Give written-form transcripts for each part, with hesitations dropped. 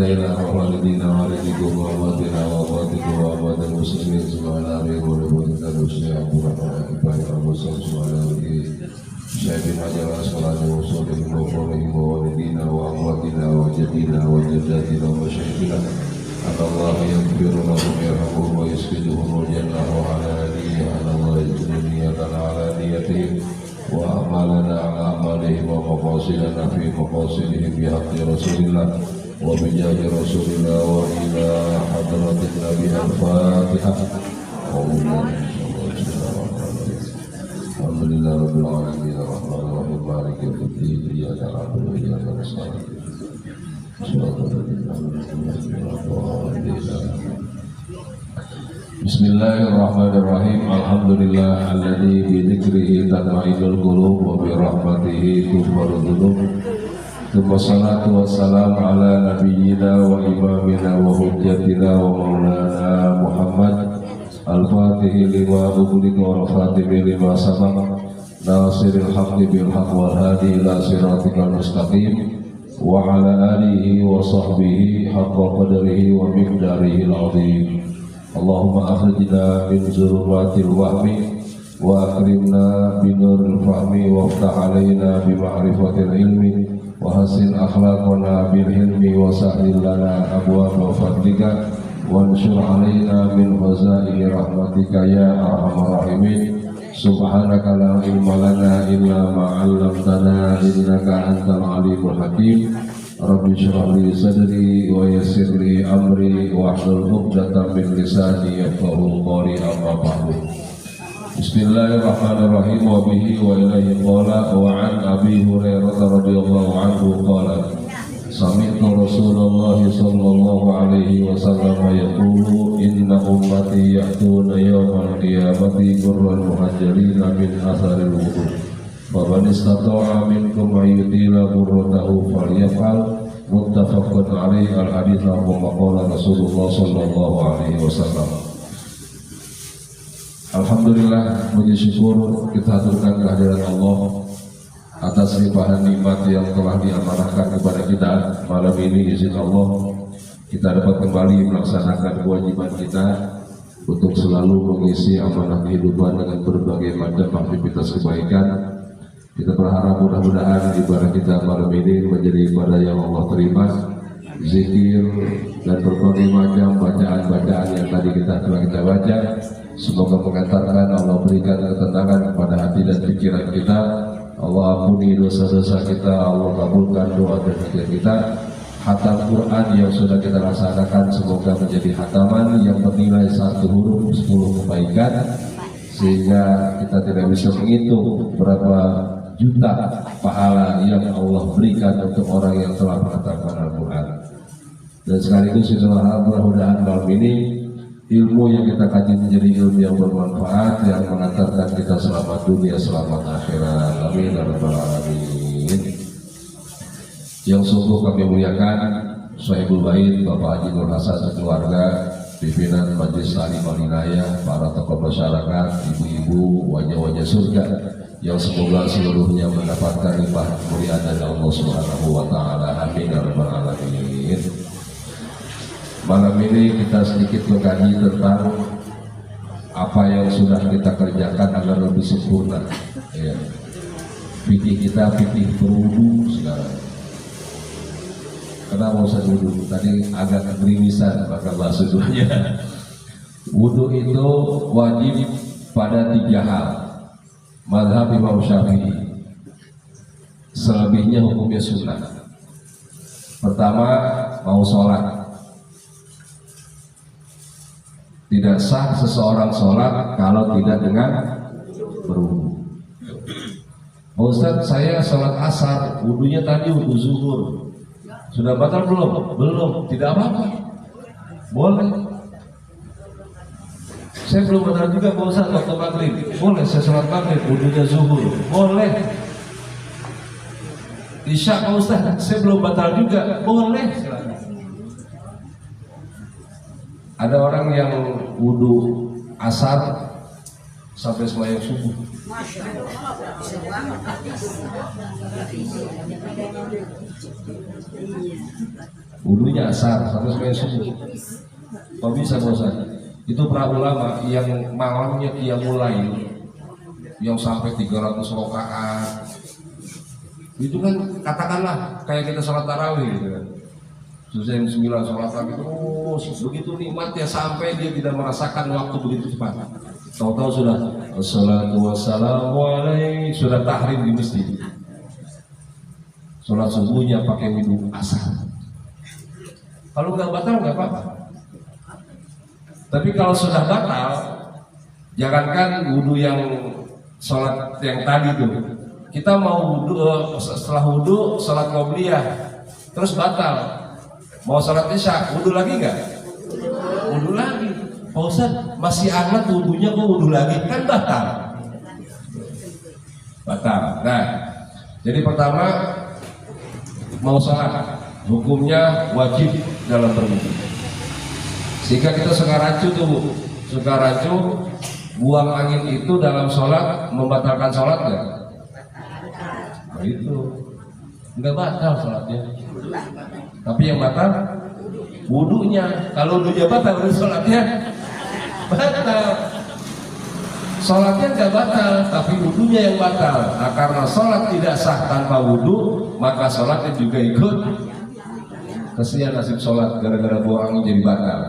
والدينا ووالدينا ووالديكم وأمواتنا وأمواتكم وأموات المسلمين سبحان الله ورحمتك الوسع وبركاته المسلم سبحان الله شاهدين majalah salatu wassalamu alaihi ووالدينا وأمواتنا وجدينا وجداتنا ومشايخنا أن الله يغفر لهم ويرحمهم ويسكنهم الجنة وعلى نية أن الله يجعل نيتنا على نيتهم وأعمالنا على أعمالهم ومقاصدنا في مقاصدهم بحق رسول الله وبجاه رسول الله وإلى حضرة النبي الفاتحة. الحمد لله رب العالمين الرحمن الرحيم مالك يوم الدين إياك نعبد وإياك نستعين Bismillahirrahmanirrahim. Alhamdulillah alladzi bi dzikrihi tatma'innul qulub wa bi rahmatihi tughfarul dzunub. Wassalatu wassalamu ala nabiyyina wa imamina wa hujjatina wa maulana Muhammad al-Fatihi lima ughliqa wal khatimi lima sabaqa nasiril haqqi bil haqq wal hadi ila siratikal mustaqim wa ala alihi wa sahbihi haqqa qadrihi wa miqdarihi al-'azim. Allahumma akhrijna min zulumatil wahmi wa akrimna binuril fahmi waftah alaina bima'rifatil ilmi wa hasin akhlaqana bil hilmi wa sahil lana abwaaba fadlika wansur alaina min khazaini rahmatika ya arhamar rahimin. Subhanaka la ilma lana illa ma 'allamtana innaka antal alimul hakim. Rabbi shrah li sadri wa yassir li amri wahlul 'uqdatam min lisani yafqahu qawli amma ba'du. Bismillahirrahmanirrahim wa bihi wa ilaihi qala wa an Abi Hurairah radhiyallahu anhu qala sami'tu Rasulullah sallallahu alaihi wasallam yaqulu inna ummati ya'tuna yawmal qiyamati qurran muhajirin min atharil wudu. Faman istata'a minkum ayyutila qurratahu falyaf'al. Muttafaqun alaihi. Al-hadits wa qala Rasulullah sallallahu alaihi wasallam. Alhamdulillah, puji syukur kita haturkan kehadiran Allah atas limpahan nikmat yang telah diamanahkan kepada kita. Malam ini izin Allah kita dapat kembali melaksanakan kewajiban kita untuk selalu mengisi amanah kehidupan dengan berbagai macam aktivitas kebaikan. Kita berharap mudah-mudahan ibadah kita malam ini menjadi ibadah yang Allah terima, zikir dan berbagai macam bacaan-bacaan yang tadi kita baca. Semoga mengantarkan Allah berikan ketenangan kepada hati dan pikiran kita. Allah ampuni dosa-dosa kita, Allah kabulkan doa dan zikir kita. Khatam Quran yang sudah kita laksanakan semoga menjadi khataman yang bernilai 1 huruf 10 kebaikan, sehingga kita tidak bisa menghitung berapa juta pahala yang Allah berikan untuk orang yang telah mengatakan Al-Quran. Dan sekaligus itulah mudah-mudahan malam ini ilmu yang kita kaji menjadi ilmu yang bermanfaat, yang mengantarkan kita selamat dunia, selamat akhirat. Amin ya rabbal alamin. Yang sungguh kami muliakan Sahibul Bait Bapak Haji Nur Hasan sekeluarga, pimpinan Majelis Ta'lim Al-Inayah, para tokoh masyarakat, ibu-ibu, wajah-wajah surga yang semoga seluruhnya mendapatkan limpahan kemuliaan dari Allah Subhanahu wa taala. Amin ya rabbal alamin. Malam ini kita sedikit mengkaji tentang apa yang sudah kita kerjakan agar lebih sempurna. Ya. Fikih kita fikih berwudu sekarang. Kenapa usah wudu? Tadi agak gerimisan maka bahasa duanya. Wudu itu wajib pada 3 hal. Mazhab Imam Syafi'i. Selebihnya hukumnya sunnah. Pertama, mau sholat. Tidak sah seseorang sholat kalau tidak dengan berwudu. Ustaz, saya sholat asar, wudunya tadi wudu zuhur. Sudah batal belum? Belum. Tidak apa-apa. Boleh. Saya belum benar juga Pak Ustaz waktu maghrib. Boleh saya sholat maghrib, wudunya zuhur. Boleh. Isya Pak Ustaz, saya belum batal juga. Boleh. Ada orang yang wudu asar sampai sembahyang subuh. wudunya asar sampai sampai subuh. Kok bisa bosan? Itu para ulama yang malamnya qiyamul lail yang sampai 300 rakaat. Itu kan katakanlah kayak kita sholat tarawih gitu kan. Selesai jam 9 sholat tarawih terus begitu nikmatnya sampai dia tidak merasakan waktu begitu cepat. Tahu-tahu sudah assalatu wassalamu alaihi, sudah tahrim di masjid. Sholat subuhnya pakai wudu asar. Kalau nggak batal nggak apa-apa. Tapi kalau sudah batal, jangankan wudu yang sholat yang tadi tuh, kita mau wudu setelah wudu sholat qobliyah terus batal, mau sholat isya wudu lagi nggak? Wudu lagi. Pak Ustaz, masih hangat wudunya kok wudu lagi? Kan batal. Batal. Nah, jadi pertama mau sholat hukumnya wajib dalam berwudu. Sehingga kita suka rancu tuh Bu, suka rancu buang angin itu dalam sholat membatalkan sholat nggak? Nah, itu nggak batal sholatnya. Tapi yang batal wudunya. Kalau wudunya batal, sholatnya batal. Sholatnya nggak batal, tapi wudunya yang batal. Nah, karena sholat tidak sah tanpa wudu, maka sholatnya juga ikut. Kesian nasib sholat gara-gara buang angin jadi batal.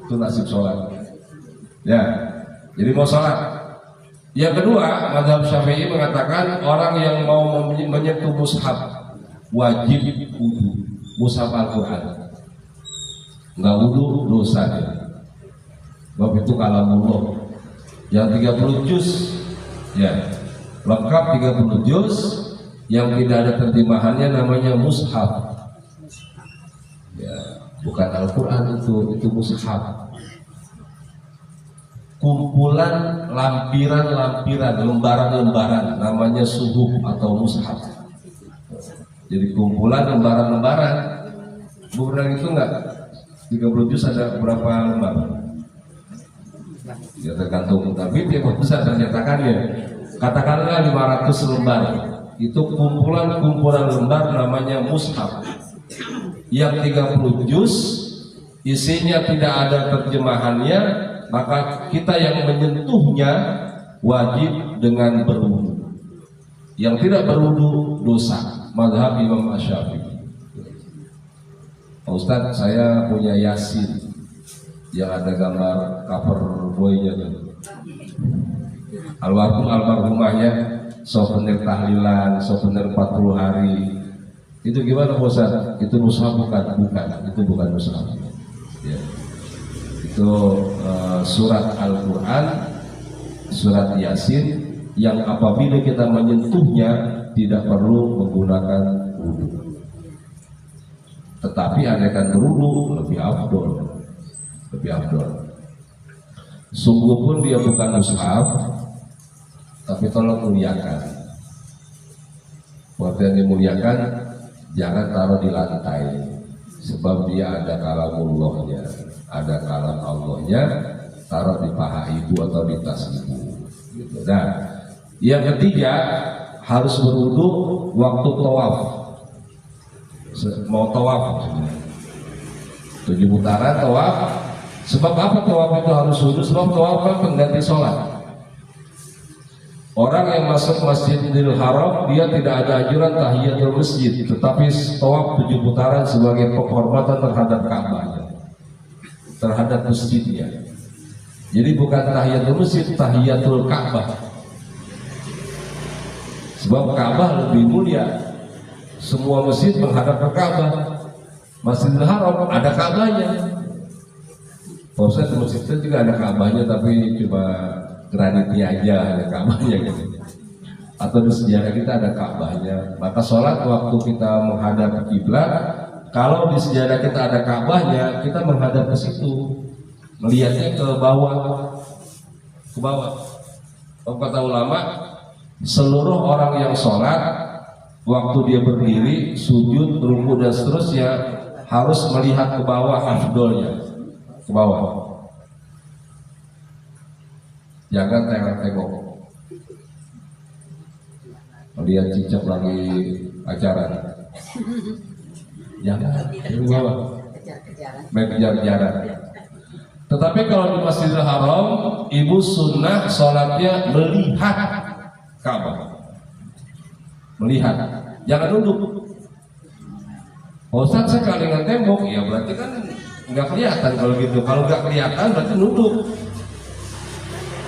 Itu nasib sholat. Ya, jadi mau sholat. Yang kedua, mazhab Syafi'i mengatakan orang yang mau menyentuh mushaf wajib wudu, mushaf Al-Quran. Nggak wudu dosa dia. Sebab itu kalamullah. Yang 30 juz, ya lengkap 30 juz. Yang tidak ada terjemahannya namanya mushaf. Ya, bukan Al-Quran itu mushaf. Kumpulan lampiran-lampiran, lembaran-lembaran, namanya suhuf atau mushaf. Jadi kumpulan lembaran-lembaran. Bukan itu enggak? 30 juz ada berapa lembar? Ya tergantung, tapi tiap besar ternyatakannya. Katakanlah 500 lembar. Itu kumpulan-kumpulan lembar namanya mushaf. Yang 30 juz isinya tidak ada terjemahannya, maka kita yang menyentuhnya wajib dengan berwudu. Yang tidak berwudu dosa. Mazhab Imam Asy-Syafi'i. Pak Ustadz, saya punya Yasin yang ada gambar cover boynya tuh. Almarhumahnya souvenir tahlilan, souvenir 40 hari. Itu gimana Pak Ustadz? Itu mushaf bukan? Itu bukan mushaf. Ya. Itu surat Al-Quran, surat Yasin yang apabila kita menyentuhnya tidak perlu menggunakan wudu. Tetapi andaikan berwudu lebih afdol. Sungguh pun dia bukan mushaf, tapi tolong muliakan. Waktu yang dimuliakan jangan taruh di lantai, sebab dia ada kalamullahnya, ada kalam Allahnya, taruh di paha ibu atau di tas ibu. Gitu. Nah, yang ketiga harus berwudu waktu tawaf. Mau tawaf 7 putaran tawaf. Sebab apa tawaf itu harus wudu? Sebab tawaf kan pengganti sholat. Orang yang masuk Masjidil Haram dia tidak ada anjuran tahiyatul masjid, tetapi tawaf 7 putaran sebagai penghormatan terhadap Ka'bahnya, terhadap masjidnya. Jadi bukan tahiyatul masjid, tahiyatul Ka'bah. Sebab Ka'bah lebih mulia. Semua masjid menghadap ke Ka'bah. Masjidil Haram ada Ka'bahnya. Proses masjid itu juga ada Ka'bahnya, tapi cuma granitnya aja ada Ka'bahnya gitu. Atau di sejarah kita ada Ka'bahnya. Maka sholat waktu kita menghadap kiblat, kalau di sejarah kita ada Ka'bahnya, kita menghadap ke situ, melihatnya ke bawah, ke bawah. Kata ulama, seluruh orang yang sholat waktu dia berdiri, sujud, ruku dan seterusnya harus melihat ke bawah, afdolnya ke bawah. Jangan tengok-tengok. Melihat cicak lagi acara. Jangan. Main kejar-kejaran. Tetapi kalau di Masjidil Haram, ibu sunnah sholatnya melihat Ka'bah. Melihat, jangan duduk. Ustaz, saya kalingan tembok, ya berarti kan nggak kelihatan kalau gitu. Kalau nggak kelihatan berarti nunduk.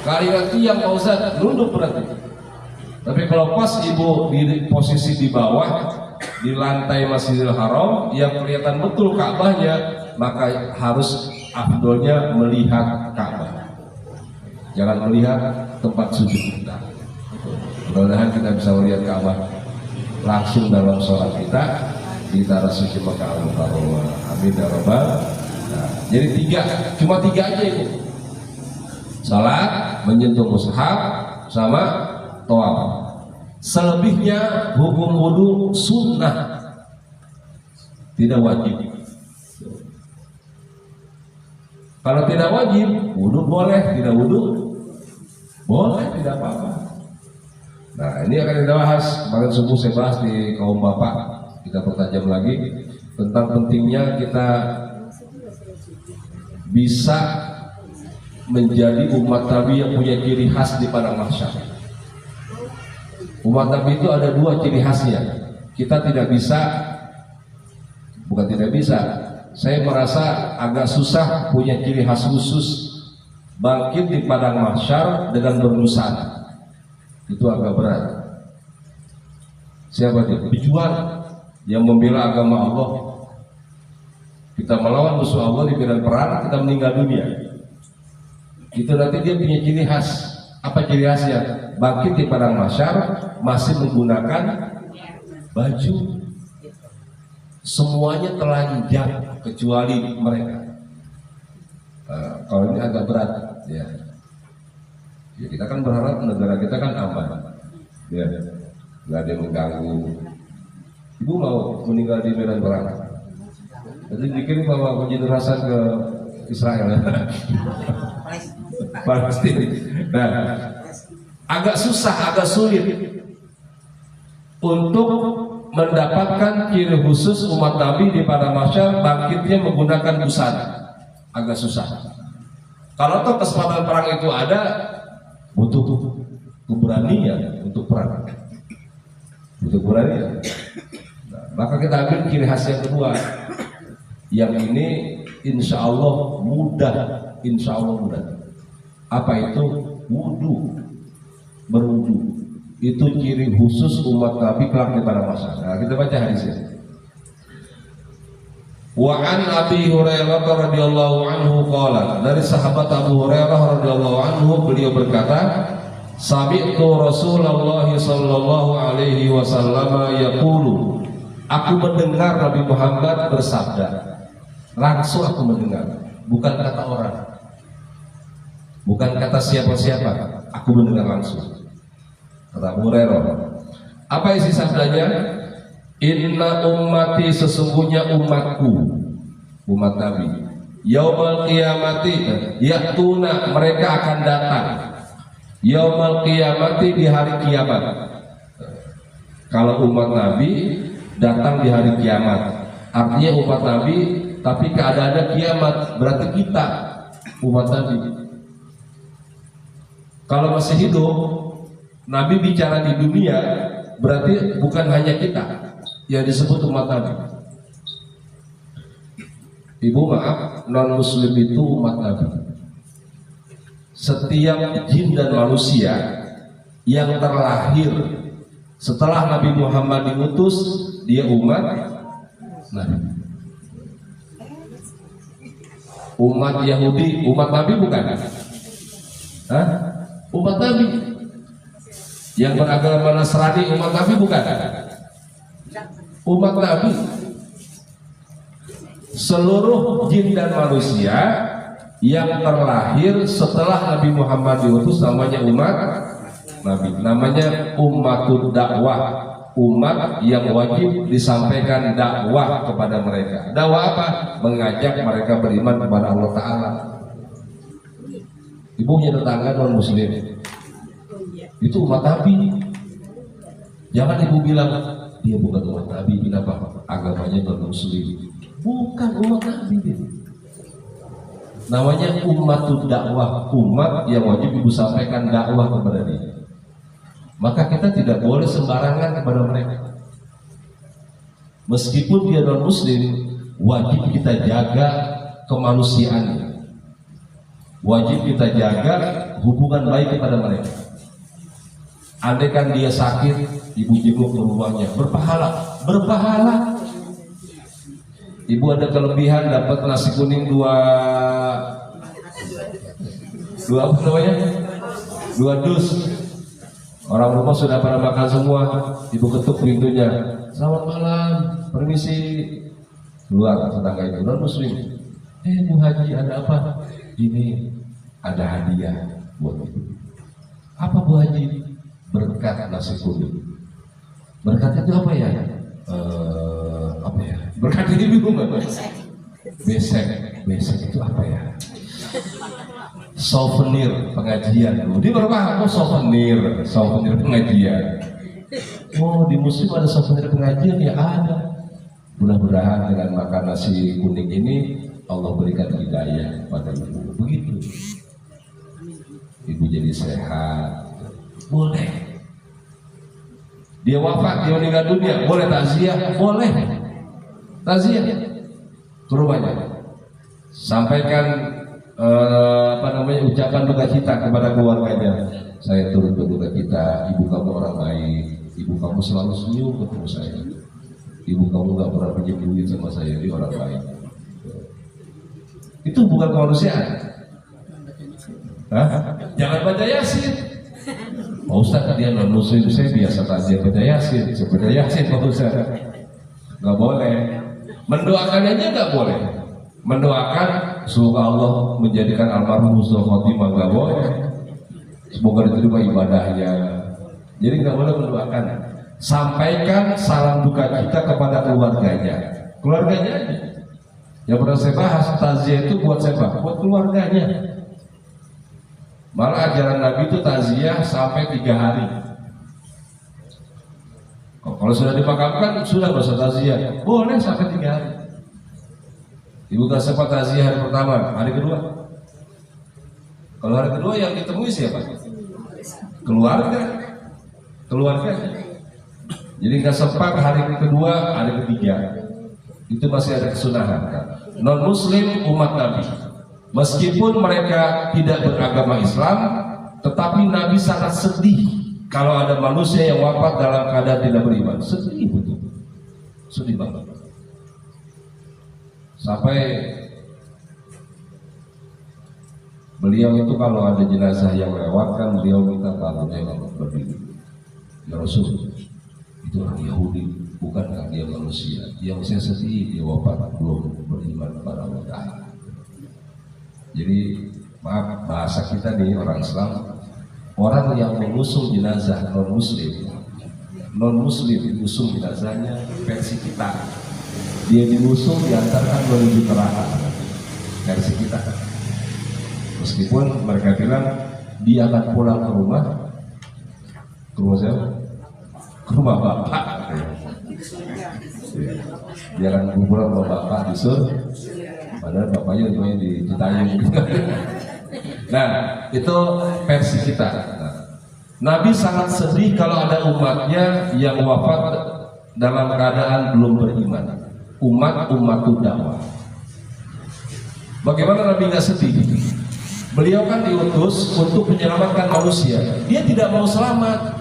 Kalingan tiang Pak Ustaz, nunduk berarti. Tapi kalau pas ibu di posisi di bawah di lantai Masjidil Haram yang kelihatan betul Ka'bahnya, maka harus afdolnya melihat Ka'bah. Jangan melihat tempat sujud kita. Mudah-mudahan kita bisa melihat Ka'bah langsung dalam sholat kita di tanah suci Makkah Al-Mukarramah. Amin ya rabbal. Nah, jadi cuma tiga aja itu. Salat, menyentuh mushaf, sama tawaf. Selebihnya hukum wudu sunnah, tidak wajib. Kalau tidak wajib, wudu boleh, tidak wudu boleh, tidak apa-apa. Nah, ini akan kita bahas. Kemarin subuh saya bahas di kaum bapak. Kita pertajam lagi tentang pentingnya kita bisa menjadi umat Nabi yang punya ciri khas di padang mahsyar. Umat Nabi itu ada dua ciri khasnya. Kita tidak bisa, bukan tidak bisa, saya merasa agak susah punya ciri khas khusus bangkit di padang mahsyar dengan berbusana. Itu agak berat. Siapa dia? Pejuang yang membela agama Allah. Kita melawan musuh Allah di medan perang, kita meninggal dunia. Itu nanti dia punya ciri khas. Apa ciri khasnya? Bangkit di padang mahsyar masih menggunakan baju. Semuanya telanjang kecuali mereka. Kalau ini agak berat, ya. Ya kita kan berharap negara kita kan aman, ya, nggak ada yang mengganggu. Ibu mau meninggal di medan perang? Jadi dikirim bawa uji jenazah ke Israel, Palestina. Nah, agak susah, agak sulit untuk mendapatkan ciri khusus umat Nabi di padang mahsyar bangkitnya menggunakan busana. Agak susah. Kalau toh kesempatan perang itu ada, butuh keberanian untuk perang. Butuh keberanian. Nah, maka kita ambil ciri khas yang kedua. Yang ini insya Allah mudah. Insya Allah mudah. Apa itu? Wudu. Berwudu. Itu ciri khusus umat Nabi kelak di padang mahsyar. Nah, kita baca hadisnya. Wa an Abi Hurairah radhiyallahu anhu qala, dari sahabat Abu Hurairah radhiyallahu anhu beliau berkata, sami'tu Rasulullah sallallahu alaihi wasallam yaqulu, aku mendengar Nabi Muhammad bersabda. Langsung aku mendengar, bukan kata orang, bukan kata siapa-siapa, aku mendengar langsung. Kata Abu Hurairah. Apa isi sabdanya? Inna ummati, sesungguhnya umatku, umat Nabi, yaumal qiyamati, yaktuna, mereka akan datang, yaumal qiyamati, di hari kiamat. Kalau umat Nabi datang di hari kiamat, artinya umat Nabi tapi keadaannya kiamat, berarti kita umat Nabi. Kalau masih hidup, Nabi bicara di dunia, berarti bukan hanya kita yang disebut umat Nabi. Ibu maaf, non muslim itu umat Nabi. Setiap jin dan manusia yang terlahir setelah Nabi Muhammad diutus, dia umat Nabi. Umat Yahudi, umat Nabi bukan? Hah? Umat Nabi. Yang beragama Nasrani, umat Nabi bukan? Umat Nabi. Seluruh jin dan manusia yang terlahir setelah Nabi Muhammad diutus namanya umat Nabi. Namanya ummatud dakwah, umat yang wajib disampaikan dakwah kepada mereka. Dakwah apa? Mengajak mereka beriman kepada Allah Ta'ala. Ibu punya tetangga non muslim, itu umat Nabi. Jangan ibu bilang, dia bukan umat Nabi. Kenapa? Agamanya non Muslim. Bukan umat Nabi dia. Namanya umatud dakwah, umat yang wajib ibu sampaikan dakwah kepada dia. Maka kita tidak boleh sembarangan kepada mereka. Meskipun dia non Muslim, wajib kita jaga kemanusiaannya. Wajib kita jaga hubungan baik kepada mereka. Andaikan dia sakit, ibu jenguk ke rumahnya, berpahala. Ibu ada kelebihan dapat nasi kuning dua apa namanya? 2 dus. Orang rumah sudah pada makan semua, ibu ketuk pintunya. Selamat malam, permisi. Keluar tetangga itu non Muslim. Bu Haji, ada apa? Ini ada hadiah buat ibu. Apa Bu Haji? Berkat nasi kuning. Berkat itu apa ya? Apa ya? Berkat ini bingung nggak? Besek itu apa ya? Souvenir pengajian. Di berapa? Oh, souvenir pengajian. Oh, di Muslim ada souvenir pengajian ya, ada. Mudah-mudahan dengan makan nasi kuning ini Allah berikan hidayah pada ibu. Begitu. Ibu jadi sehat. Boleh. Dia wafat, dia meninggal dunia, boleh takziah, boleh. Takziah ke rumahnya. Sampaikan ucapan duka cita kepada keluarganya. Saya turut berduka cita, ibu kamu orang baik, ibu kamu selalu senyum ketemu saya. Ibu kamu nggak pernah pinjam duit sama saya, dia orang baik. Itu bukan kemanusiaan. Jangan baca Yasin. Pak Ustadz, dia non Muslim, saya biasa takziah baca Yasin. Saya baca Yasin Pak Ustadz. Nggak boleh. Mendoakan aja nggak boleh. Mendoakan semoga Allah menjadikan almarhum husnul khotimah, nggak boleh. Semoga diterima ibadahnya. Jadi nggak boleh mendoakan. Sampaikan salam duka kita kepada keluarganya. Keluarganya aja. Yang pernah saya bahas, takziah itu buat siapa? Buat keluarganya. Malah ajaran Nabi itu takziah sampai 3 hari. Kalau sudah dimakamkan sudah nggak usah takziah. Boleh sampai 3 hari. Ibu gak sempat takziah hari pertama, hari kedua. Kalau hari kedua yang ditemui siapa? Keluarga. Jadi nggak sempat hari kedua, hari ketiga. Itu masih ada kesunahan kan? Non Muslim umat Nabi, meskipun mereka tidak beragama Islam, tetapi Nabi sangat sedih kalau ada manusia yang wafat dalam keadaan tidak beriman. Sedih betul, sedih banget. Sampai beliau itu kalau ada jenazah yang lewat kan beliau minta tangannya kalau berdiri. Ya Rasul, itu orang Yahudi, bukankah dia manusia? Yang saya sedih dia wafat belum beriman kepada Allah Ta'ala. Jadi maaf bahasa kita nih orang Islam, orang yang mengusung jenazah non muslim diusung jenazahnya versi kita, dia diusung diantarkan menuju neraka versi kita. Meskipun mereka bilang dia akan pulang ke rumah siapa? Ke rumah bapak. Dia akan pulang ke bapak di surga. Padahal bapaknya itu di Citayam. Nah, itu versi kita. Nabi sangat sedih kalau ada umatnya yang wafat dalam keadaan belum beriman. Umatud dakwah. Bagaimana Nabi nggak sedih? Beliau kan diutus untuk menyelamatkan manusia. Dia tidak mau selamat.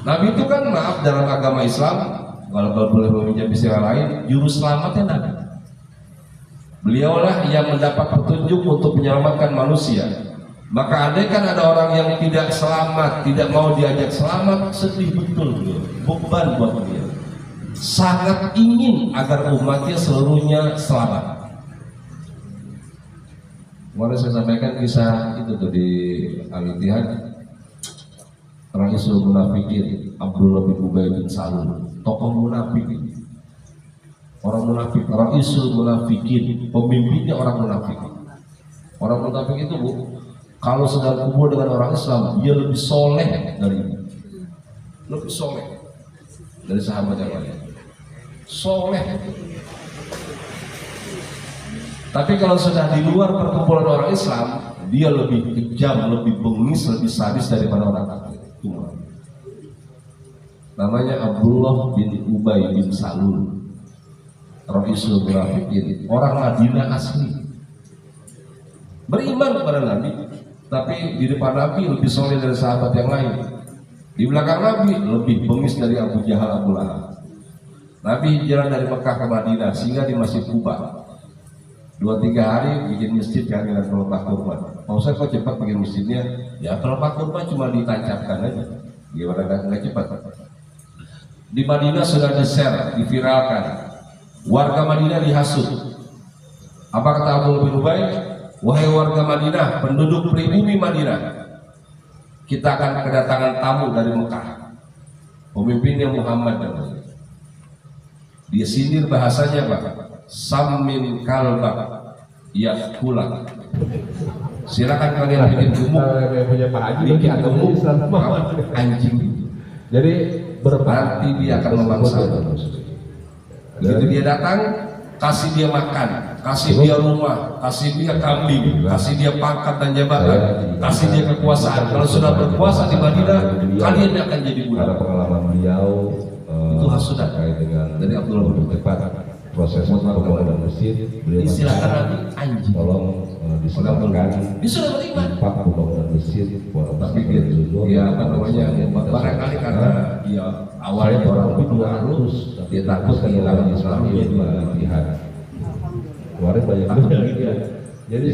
Nabi itu kan maaf dalam agama Islam, kalau boleh meminjam istilah lain, juru selamatnya Nabi. Beliaulah yang mendapat petunjuk untuk menyelamatkan manusia. Maka andaikan ada orang yang tidak selamat, tidak mau diajak selamat, sedih betul beliau, beban buat beliau. Sangat ingin agar umatnya seluruhnya selamat. Kemarin saya sampaikan kisah itu tuh di Al-Ittihad, Ra'isul Munafikin Abdullah bin Ubay bin Salul, tokoh munafik, orang munafik, Ra'isul Munafikin, pemimpinnya orang munafik. Orang munafik itu kalau sedang kumpul dengan orang Islam, dia lebih soleh dari ini, lebih soleh. dari sahabat yang lain. Soleh. Tapi kalau sudah di luar perkumpulan orang Islam, dia lebih kejam, lebih bengis, lebih sadis daripada orang kafir. Namanya Abdullah bin Ubay bin Salul, Ra'isul Munafiqin, orang Madinah asli, beriman kepada Nabi, tapi di depan Nabi lebih soleh dari sahabat yang lain. Di belakang Nabi lebih bengis dari Abu Jahal, Abu Lahab. Nabi jalan dari Mekah ke Madinah, sehingga di Masjid Kuba 2-3 hari bikin masjid kan dengan pelepah kurma. Mau saya kok cepat bikin masjidnya? Ya pelepah kurma cuma ditancapkan aja. Gimana nggak cepat? Di Madinah sudah di-share, diviralkan. Warga Madinah dihasut. Apa kata Abdullah bin Ubay? Wahai warga Madinah, penduduk pribumi Madinah, kita akan kedatangan tamu dari Mekah. Pemimpinnya Muhammad namanya. Dia sindir bahasanya Pak. Samin kalbak yakulak. Silakan kalian bikin gemuk, bikin gemuk anjing. Jadi berarti dia akan memangsa. Begitu dia datang, kasih dia makan, kasih dia rumah, kasih dia kambing, kasih dia pangkat dan jabatan, kasih dia kekuasaan. Kalau sudah berkuasa di Madinah, kalian akan jadi budak. Ada pengalaman beliau itu sudah dengan dari Abdullah bin cepat proses pembangunan masjid. Beliau silakan Nabi anjing. Tolong diselamatkan. Dia sudah beriman. Pak pembangunan masjid. Tapi dia apa namanya? Barangkali karena dia awalnya orang itu harus dia takut kehilangan Islamnya dia lihat. Kemarin banyak jadi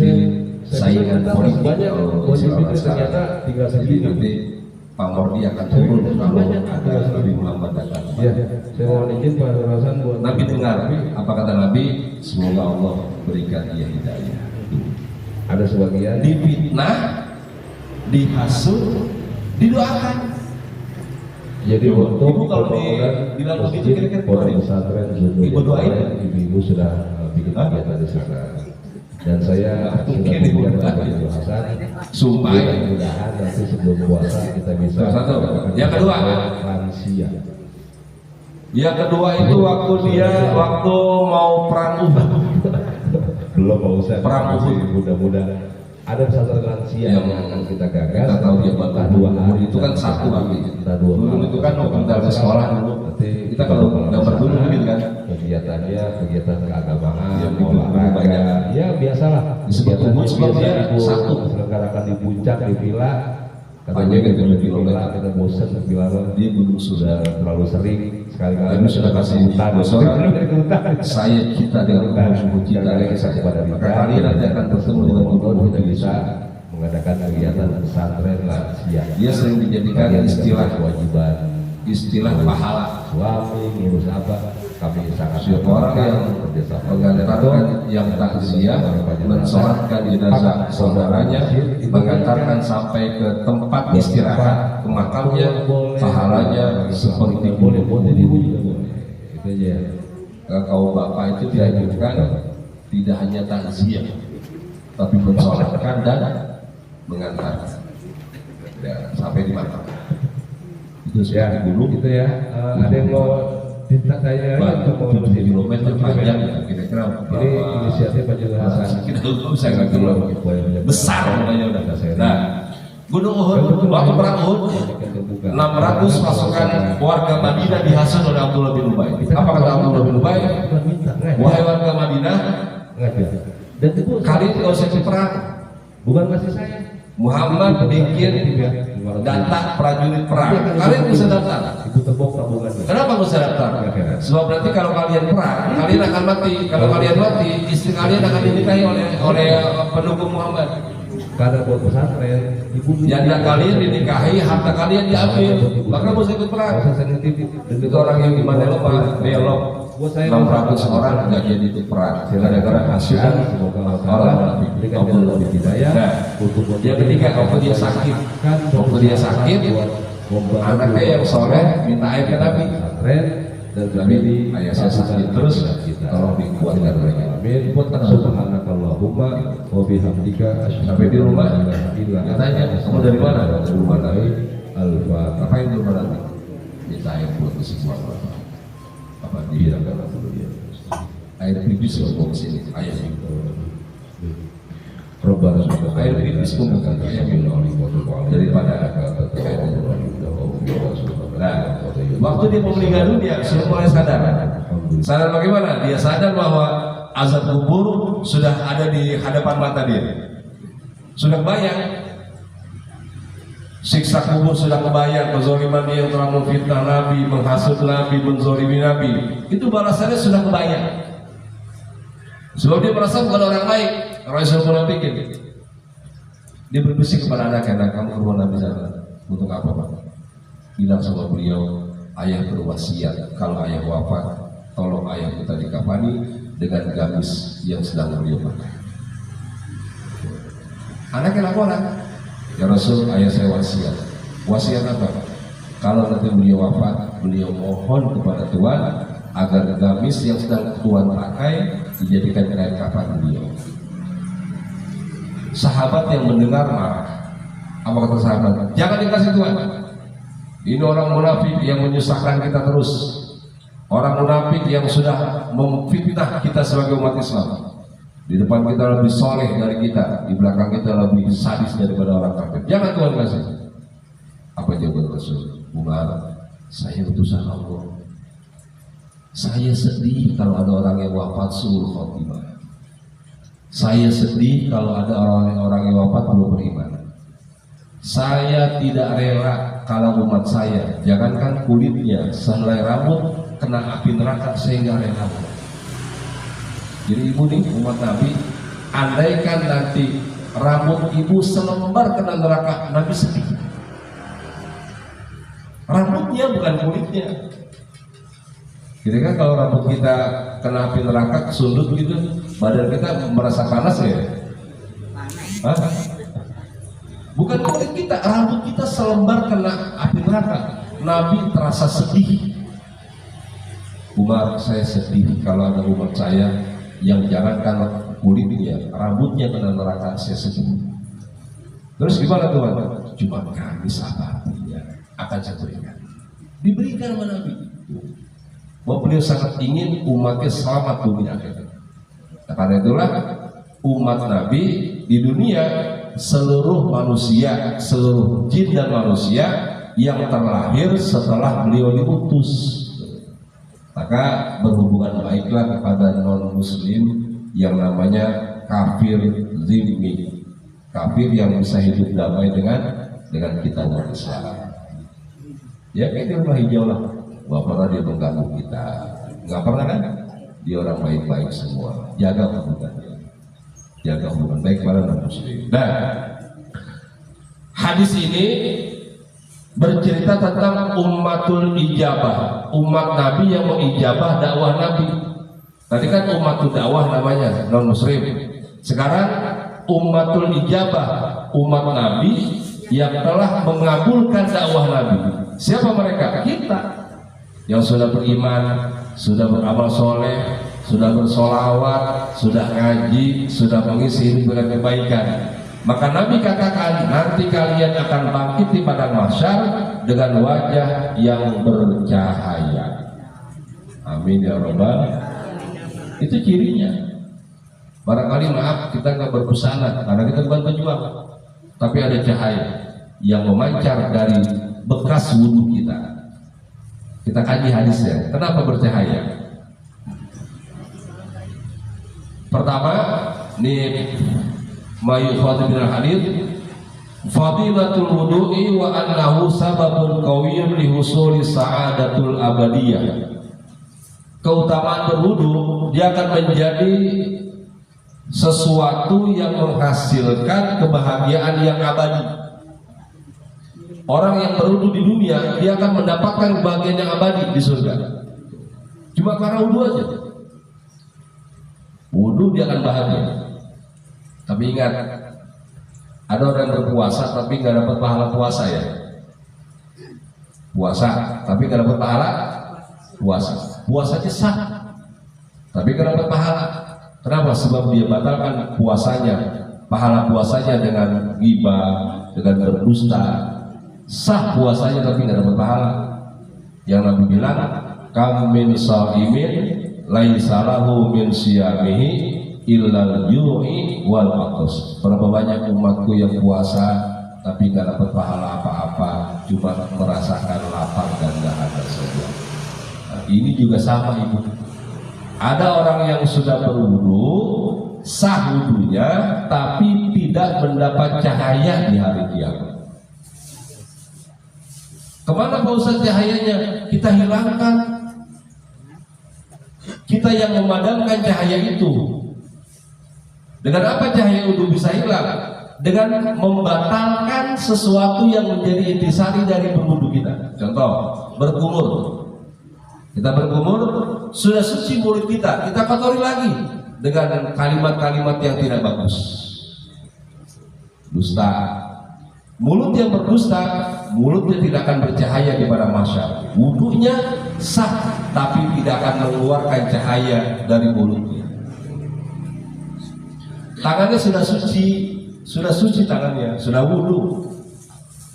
saingan politik banyak kondisi ternyata tinggal segini. Nanti Pak Mordi akan turun kalau ada Nabi Muhammad datang. Ya, saya mohon izin Pak Hasan buat Nabi dengar apa kata Nabi, semoga Allah berikan dia hidayah. Ada sebagian difitnah, dihasut, didoakan. Jadi untuk ibu kalau di dalam begitu kira-kira pondok pesantren ibu doain, ibu sudah bikin kegiatan di sana. Dan saya sudah memberikan kepada Ibu Hasan. Sumpah. Mudah-mudahan nanti sebelum puasa kita bisa. Yang kedua, lansia. Yang kedua itu waktu mau perang Uhud. Belum mau usah. Perang Uhud. Mudah-mudahan ada pesantren lansia yang akan kita gagas. Kita tahu dia bakal 2 hari itu kan satu hari. Dulu itu kan waktu dari sekolah dulu. Kita kalau gambar dulu gitu kan. Kegiatan keagamaan, olahraga, ya biasalah. Kegiatan sebabnya satu selenggarakan di puncak di villa. Katanya gitu di villa kita bosan di villa. Dia gunung sudah terlalu sering sekali-kali. Kami sudah kasih saya kita dengan tubuh kita kepada maka kalian nanti akan bertemu dengan tubuh kita bisa mengadakan kegiatan pesantren lansia. Dia sering dijadikan istilah kewajiban, istilah pahala. Suami ngurus apa? Kami sangat siapa orang yang mengantarkan yang takziah, mensolatkan jenazah saudaranya, mengantarkan sampai ke tempat istirahat, ke makamnya, pahalanya seperti boleh. Itu aja. Kalau bapak itu dianjurkan tidak hanya takziah, tapi mensolatkan dan mengantarkan ya, sampai di makam. Itu ya dulu gitu ya. Ada yang mau minta saya untuk kilometer panjang kira-kira ini inisiatif Pak Jul Hasan. Kita bisa nggak kilo besar namanya udah saya. Nah, Gunung Uhud waktu perang Uhud 600 pasukan warga Madinah dihasut oleh Abdullah bin Ubay. Apa kata Abdullah bin Ubay? Wahai warga Madinah, kalian tidak usah perang. Bukan masih saya. Muhammad bikin data prajurit perang. Kalian bisa daftar. Itu tebok tabungan. Kenapa bisa daftar? Sebab nanti kalau kalian perang, kalian akan mati. Kalau kalian mati, istri kalian akan dinikahi oleh pendukung Muhammad. Karena buat pesantren, janda kalian dinikahi, harta kalian diambil. Maka bisa ikut perang. Itu orang yang gimana lo Pak? Belok. 600 orang nggak jadi ikut perang. Gara-gara hasutan orang berikan Allah hidayah. Yang ketiga, waktu dia sakit, anaknya yang soleh minta air ke Nabi. Dan Nabi ayah saya sakit terus, tolong dikuatkan mereka. Amin. Subhanakallahumma wa bihamdika sampai di rumah. Dia tanya, kamu dari mana? Dari rumah Nabi. Al-Fatihah. Ngapain di rumah Nabi? minta air buat kesembuhan bapak. Bapak dihilangkan dulu ya. Air pipis ya bawa sini, ayah itu. Robbana Air pipis pun bukan ayah minum daripada nah, waktu dia mau meninggal dunia, sudah mulai sadar. Sadar bagaimana? Dia sadar bahwa azab kubur sudah ada di hadapan mata dia. Sudah bayang. Siksa kubur sudah kebayang, kezaliman dia yang telah memfitnah Nabi, menghasut Nabi, menzalimi Nabi. Itu balasannya sudah kebayang. Sebab dia merasa bukan orang baik, orang yang munafikin. Dia berbisik kepada anaknya, kamu ke rumah Nabi sana. Untuk apa Pak? Bilang sama beliau, ayah berwasiat kalau ayah wafat, tolong ayah kita dikafani dengan gamis yang sedang beliau pakai. Anaknya laporan, ya Rasul, ayah saya wasiat. Wasiat apa? Kalau nanti beliau wafat, beliau mohon kepada Tuhan agar gamis yang sedang Tuhan pakai dijadikan kain kafan beliau. Sahabat yang mendengar marah. Apa kata sahabat? Jangan dikasih Tuhan. Ini orang munafik yang menyusahkan kita terus. Orang munafik yang sudah memfitnah kita sebagai umat Islam. Di depan kita lebih soleh dari kita, di belakang kita lebih sadis daripada orang kafir. Jangan Tuhan kasih. Apa jawaban Rasul? Umar, saya utusan Allah. Saya sedih kalau ada orang yang wafat suul khotimah. Saya sedih kalau ada orang yang wafat belum beriman. Saya tidak rela kalau umat saya, jangankan kulitnya, sehelai rambut kena api neraka sehingga rela. Jadi ibu nih umat Nabi, andaikan nanti rambut ibu selembar kena neraka, Nabi sedih. Rambutnya bukan kulitnya. Jadi kan kalau rambut kita kena api neraka, kesundut gitu, badan kita merasa panas ya? Hah? Bukan kulit kita, rambut kita selembar kena api neraka. Nabi terasa sedih. Umar, saya sedih kalau ada umat saya yang jangankan kulitnya, rambutnya kena neraka, saya sedih. Terus gimana Tuhan? Cuma gamis apa artinya akan saya berikan. Diberikan sama Nabi. Bahwa beliau sangat ingin umatnya selamat dunia akhirat. Karena itulah umat Nabi di dunia, seluruh manusia, seluruh jin dan manusia yang terlahir setelah beliau diutus, maka berhubungan baiklah kepada non muslim yang namanya kafir zimmi, kafir yang bisa hidup damai dengan kita umat Islam. Ya kayak di rumah hijau lah, nggak pernah dia mengganggu kita, nggak pernah kan? Dia orang baik-baik semua, jaga hubungannya, jaga hubungan baik pada non muslim. Nah, hadis ini bercerita tentang ummatul ijabah, umat Nabi yang mengijabah dakwah Nabi. Tadi kan ummatul dakwah namanya non muslim. Sekarang ummatul ijabah, umat Nabi yang telah mengabulkan dakwah Nabi. Siapa mereka? Kita yang sudah beriman, sudah beramal soleh, sudah bersolawat, sudah ngaji, sudah mengisi hidup dengan kebaikan. Maka Nabi katakan, nanti kalian akan bangkit di padang mahsyar dengan wajah yang bercahaya. Amin ya Rabbal. Itu cirinya. Barangkali maaf kita nggak berbusana karena kita bukan pejuang, tapi ada cahaya yang memancar dari bekas wudhu kita. Kita kaji hadisnya. Kenapa bercahaya? Pertama, nih mayufadu minal hadith, fadilatul wudu'i wa annahu sababun qawiyyun li husuli sa'adatul abadiyah. Keutamaan berwudu, dia akan menjadi sesuatu yang menghasilkan kebahagiaan yang abadi. Orang yang berwudu di dunia, dia akan mendapatkan kebahagiaan yang abadi di surga. Cuma karena wudu aja. Wudu dia akan bahagia. Tapi ingat, ada orang yang berpuasa tapi nggak dapat pahala puasa ya. Puasa tapi nggak dapat pahala puasa. Puasanya sah, tapi nggak dapat pahala. Kenapa? Sebab dia batalkan puasanya, pahala puasanya dengan ghibah, dengan berdusta. Sah puasanya tapi nggak dapat pahala. Yang Nabi bilang, kam min shaimin laisa lahu min siyamihi illal yu'i wal aqs. Berapa banyak umatku yang puasa tapi nggak dapat pahala apa-apa, cuma merasakan lapar dan dahaga saja. Nah, ini juga sama ibu. Ada orang yang sudah berwudu, sah wudunya, tapi tidak mendapat cahaya di hari kiamat. Kemana Pak Ustaz cahayanya? Kita hilangkan. Kita yang memadamkan cahaya itu. Dengan apa cahaya wudu bisa hilang? Dengan membatalkan sesuatu yang menjadi intisari dari berwudu kita. Contoh, berkumur. Kita berkumur, sudah suci mulut kita kotori lagi dengan kalimat-kalimat yang tidak bagus. Dusta. Mulut yang berdusta, mulutnya tidak akan bercahaya kepada masyarakat. Wudunya sah, tapi tidak akan mengeluarkan cahaya dari mulutnya. Tangannya sudah suci tangannya, sudah wudu.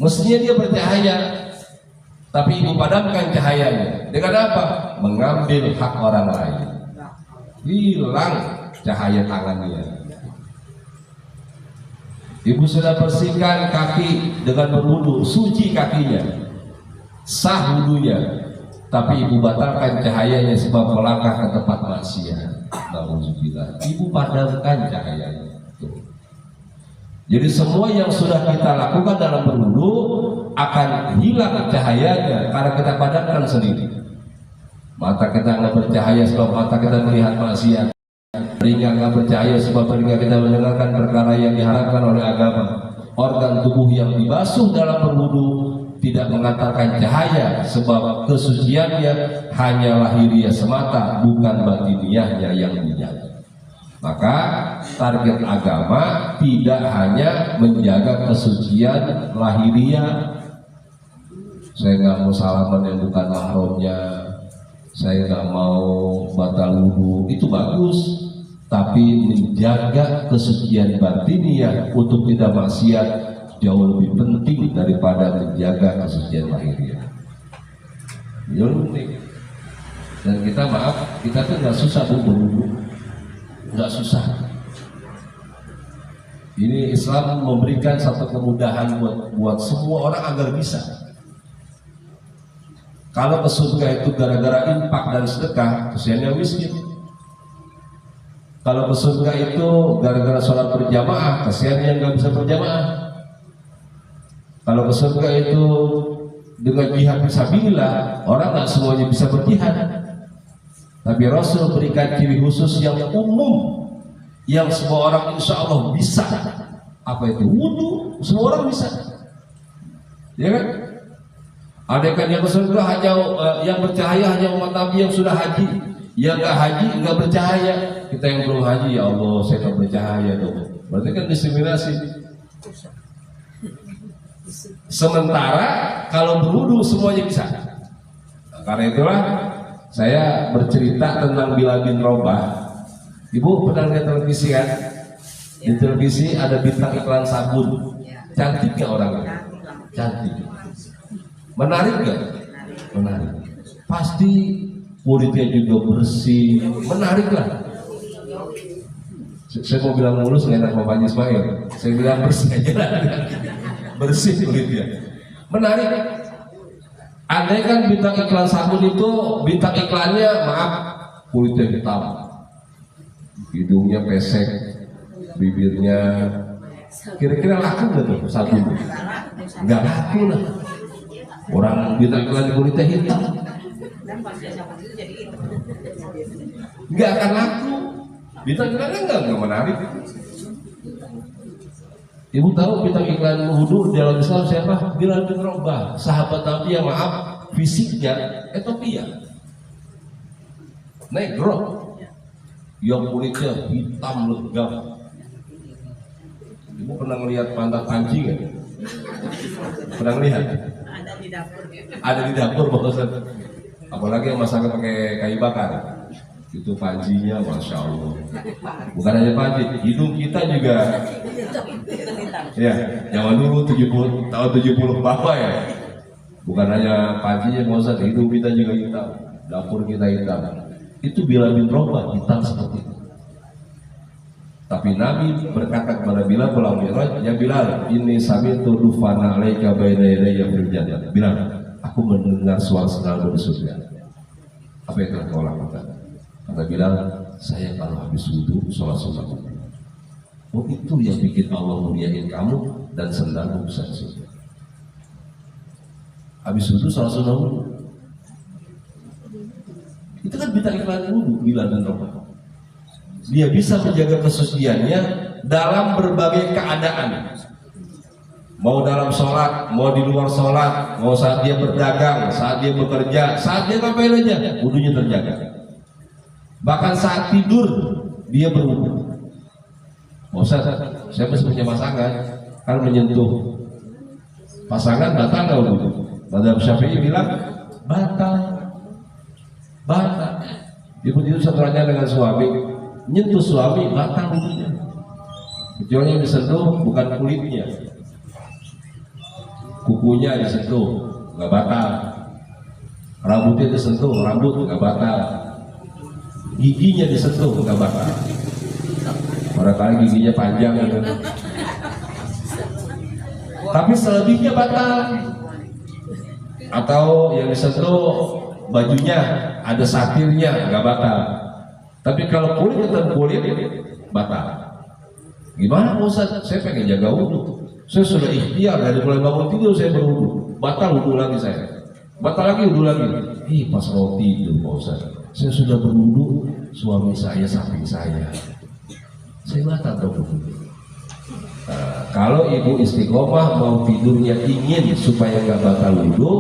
Mestinya dia bercahaya, tapi ibu padamkan cahayanya. Dengan apa? Mengambil hak orang lain. Hilang cahaya tangannya. Ibu sudah bersihkan kaki dengan berwudu, suci kakinya, sah wudunya, tapi ibu batalkan cahayanya sebab melangkah ke tempat maksiat. Nauzubillah. Ibu padamkan cahayanya. Jadi semua yang sudah kita lakukan dalam berwudu akan hilang cahayanya karena kita padamkan sendiri. Mata kita nggak bercahaya sebab mata kita melihat maksiat. Telinga nggak bercahaya sebab telinga kita mendengarkan perkara yang diharapkan oleh agama. Organ tubuh yang dibasuh dalam berwudu tidak mengantarkan cahaya sebab kesuciannya hanya lahiriah semata, bukan batiniahnya yang dijaga. Maka target agama tidak hanya menjaga kesucian lahiriah. Saya nggak mau salaman yang bukan mahramnya, saya nggak mau batal wudu, itu bagus. Tapi menjaga kesucian batiniah untuk tidak maksiat jauh lebih penting daripada menjaga kesucian lahiriah. Jauh penting. Dan kita kita tuh nggak susah berwudu, nggak susah. Ini Islam memberikan satu kemudahan buat semua orang agar bisa. Kalau ke surga itu gara-gara infak dan sedekah, kesian yang miskin. Kalau ke surga itu gara-gara sholat berjamaah, kesian yang nggak bisa berjamaah. Kalau ke surga itu dengan jihad fisabilillah, orang nggak semuanya bisa berjihad. Tapi Rasul berikan ciri khusus yang umum, yang semua orang insya Allah bisa. Apa itu? Wudu, semua orang bisa. Ya kan? Ada kan yang ke surga hanya yang bercahaya hanya umat Nabi yang sudah haji. Yang nggak haji nggak bercahaya. Kita yang belum haji, ya Allah saya nggak bercahaya dong. Berarti kan diskriminasi. Sementara kalau berwudu semuanya bisa. Nah, karena itulah saya bercerita tentang Bilal bin Rabah. Ibu pernah lihat televisi kan? Di televisi ada bintang iklan sabun. Cantik gak orangnya? Cantik. Menarik gak? Menarik. Pasti kulitnya juga bersih. Menarik lah. Saya mau bilang mulus nggak enak sama Pak Ismail. Saya bilang bersih aja lah. Bersih kulitnya. Menarik. Andai kan bintang iklan sabun itu bintang iklannya maaf kulitnya hitam, hidungnya pesek, bibirnya, kira-kira laku nggak tuh sabun? Nggak laku lah. Orang bintang iklan kulitnya hitam, nggak akan laku. Bintang iklannya nggak menarik. Ibu tahu bintang iklan wudu dalam Islam siapa? Bilal bin Rabah, sahabat Nabi yang maaf fisiknya Ethiopia, negro, yang kulitnya hitam legam. Ibu pernah melihat pantat pancing nggak? Pernah lihat? Ada di dapur. Ada di dapur Pak Ustaz. Apalagi yang masak pakai kayu bakar. Itu pancinya, masya Allah. Bukan hanya panci, hidung kita juga. Ya, zaman dulu tahun 70 bawah ya. Bukan hanya pancinya Pak Ustaz, hidung kita juga hitam, dapur kita hitam. Itu Bilal bin Rabah hitam seperti itu. Tapi Nabi berkata kepada Bilal pulang Mi'raj, ya Bilal, ini sami'tu dufana alaika baina yadayya fil jannah. Bilal, aku mendengar suara senandung di surga. Apa yang telah kau lakukan? Kata Bilal, saya kalau habis wudhu sholat sunat. Oh, itu yang bikin Allah muliain kamu dan senandung besar surga. Habis wudhu sholat sunat wudhu. Itu kan bintang iklan wudhu Bilal dan Rabah. Dia bisa menjaga kesuciannya dalam berbagai keadaan. Mau dalam sholat, mau di luar sholat, mau saat dia berdagang, saat dia bekerja, saat dia ngapain aja, wudunya terjaga. Bahkan saat tidur dia berwudu. Ustaz, saya masih punya pasangan, kan menyentuh pasangan batal nggak wudu? Madzhab Syafi'i bilang batal. Ibu tidur satu ranjang dengan suami, nyentuh suami batal wudunya. Kecuali yang disentuh bukan kulitnya, kukunya disentuh nggak batal, rambutnya disentuh rambut nggak batal, giginya disentuh nggak batal. Barangkali giginya panjang gitu. Tapi selebihnya batal. Atau yang disentuh bajunya ada satirnya nggak batal. Tapi kalau kulit ketemu kulit batal. Gimana Ustaz? Saya pengen jaga wudhu. Saya sudah ikhtiar dari mulai bangun tidur saya berwudhu. Batal wudhu lagi saya. Batal lagi wudhu lagi. Pas mau tidur Pak Ustaz, saya sudah berwudhu, suami saya samping saya. Saya batal dong wudhu. Kalau ibu istiqomah mau tidurnya ingin supaya nggak batal wudhu,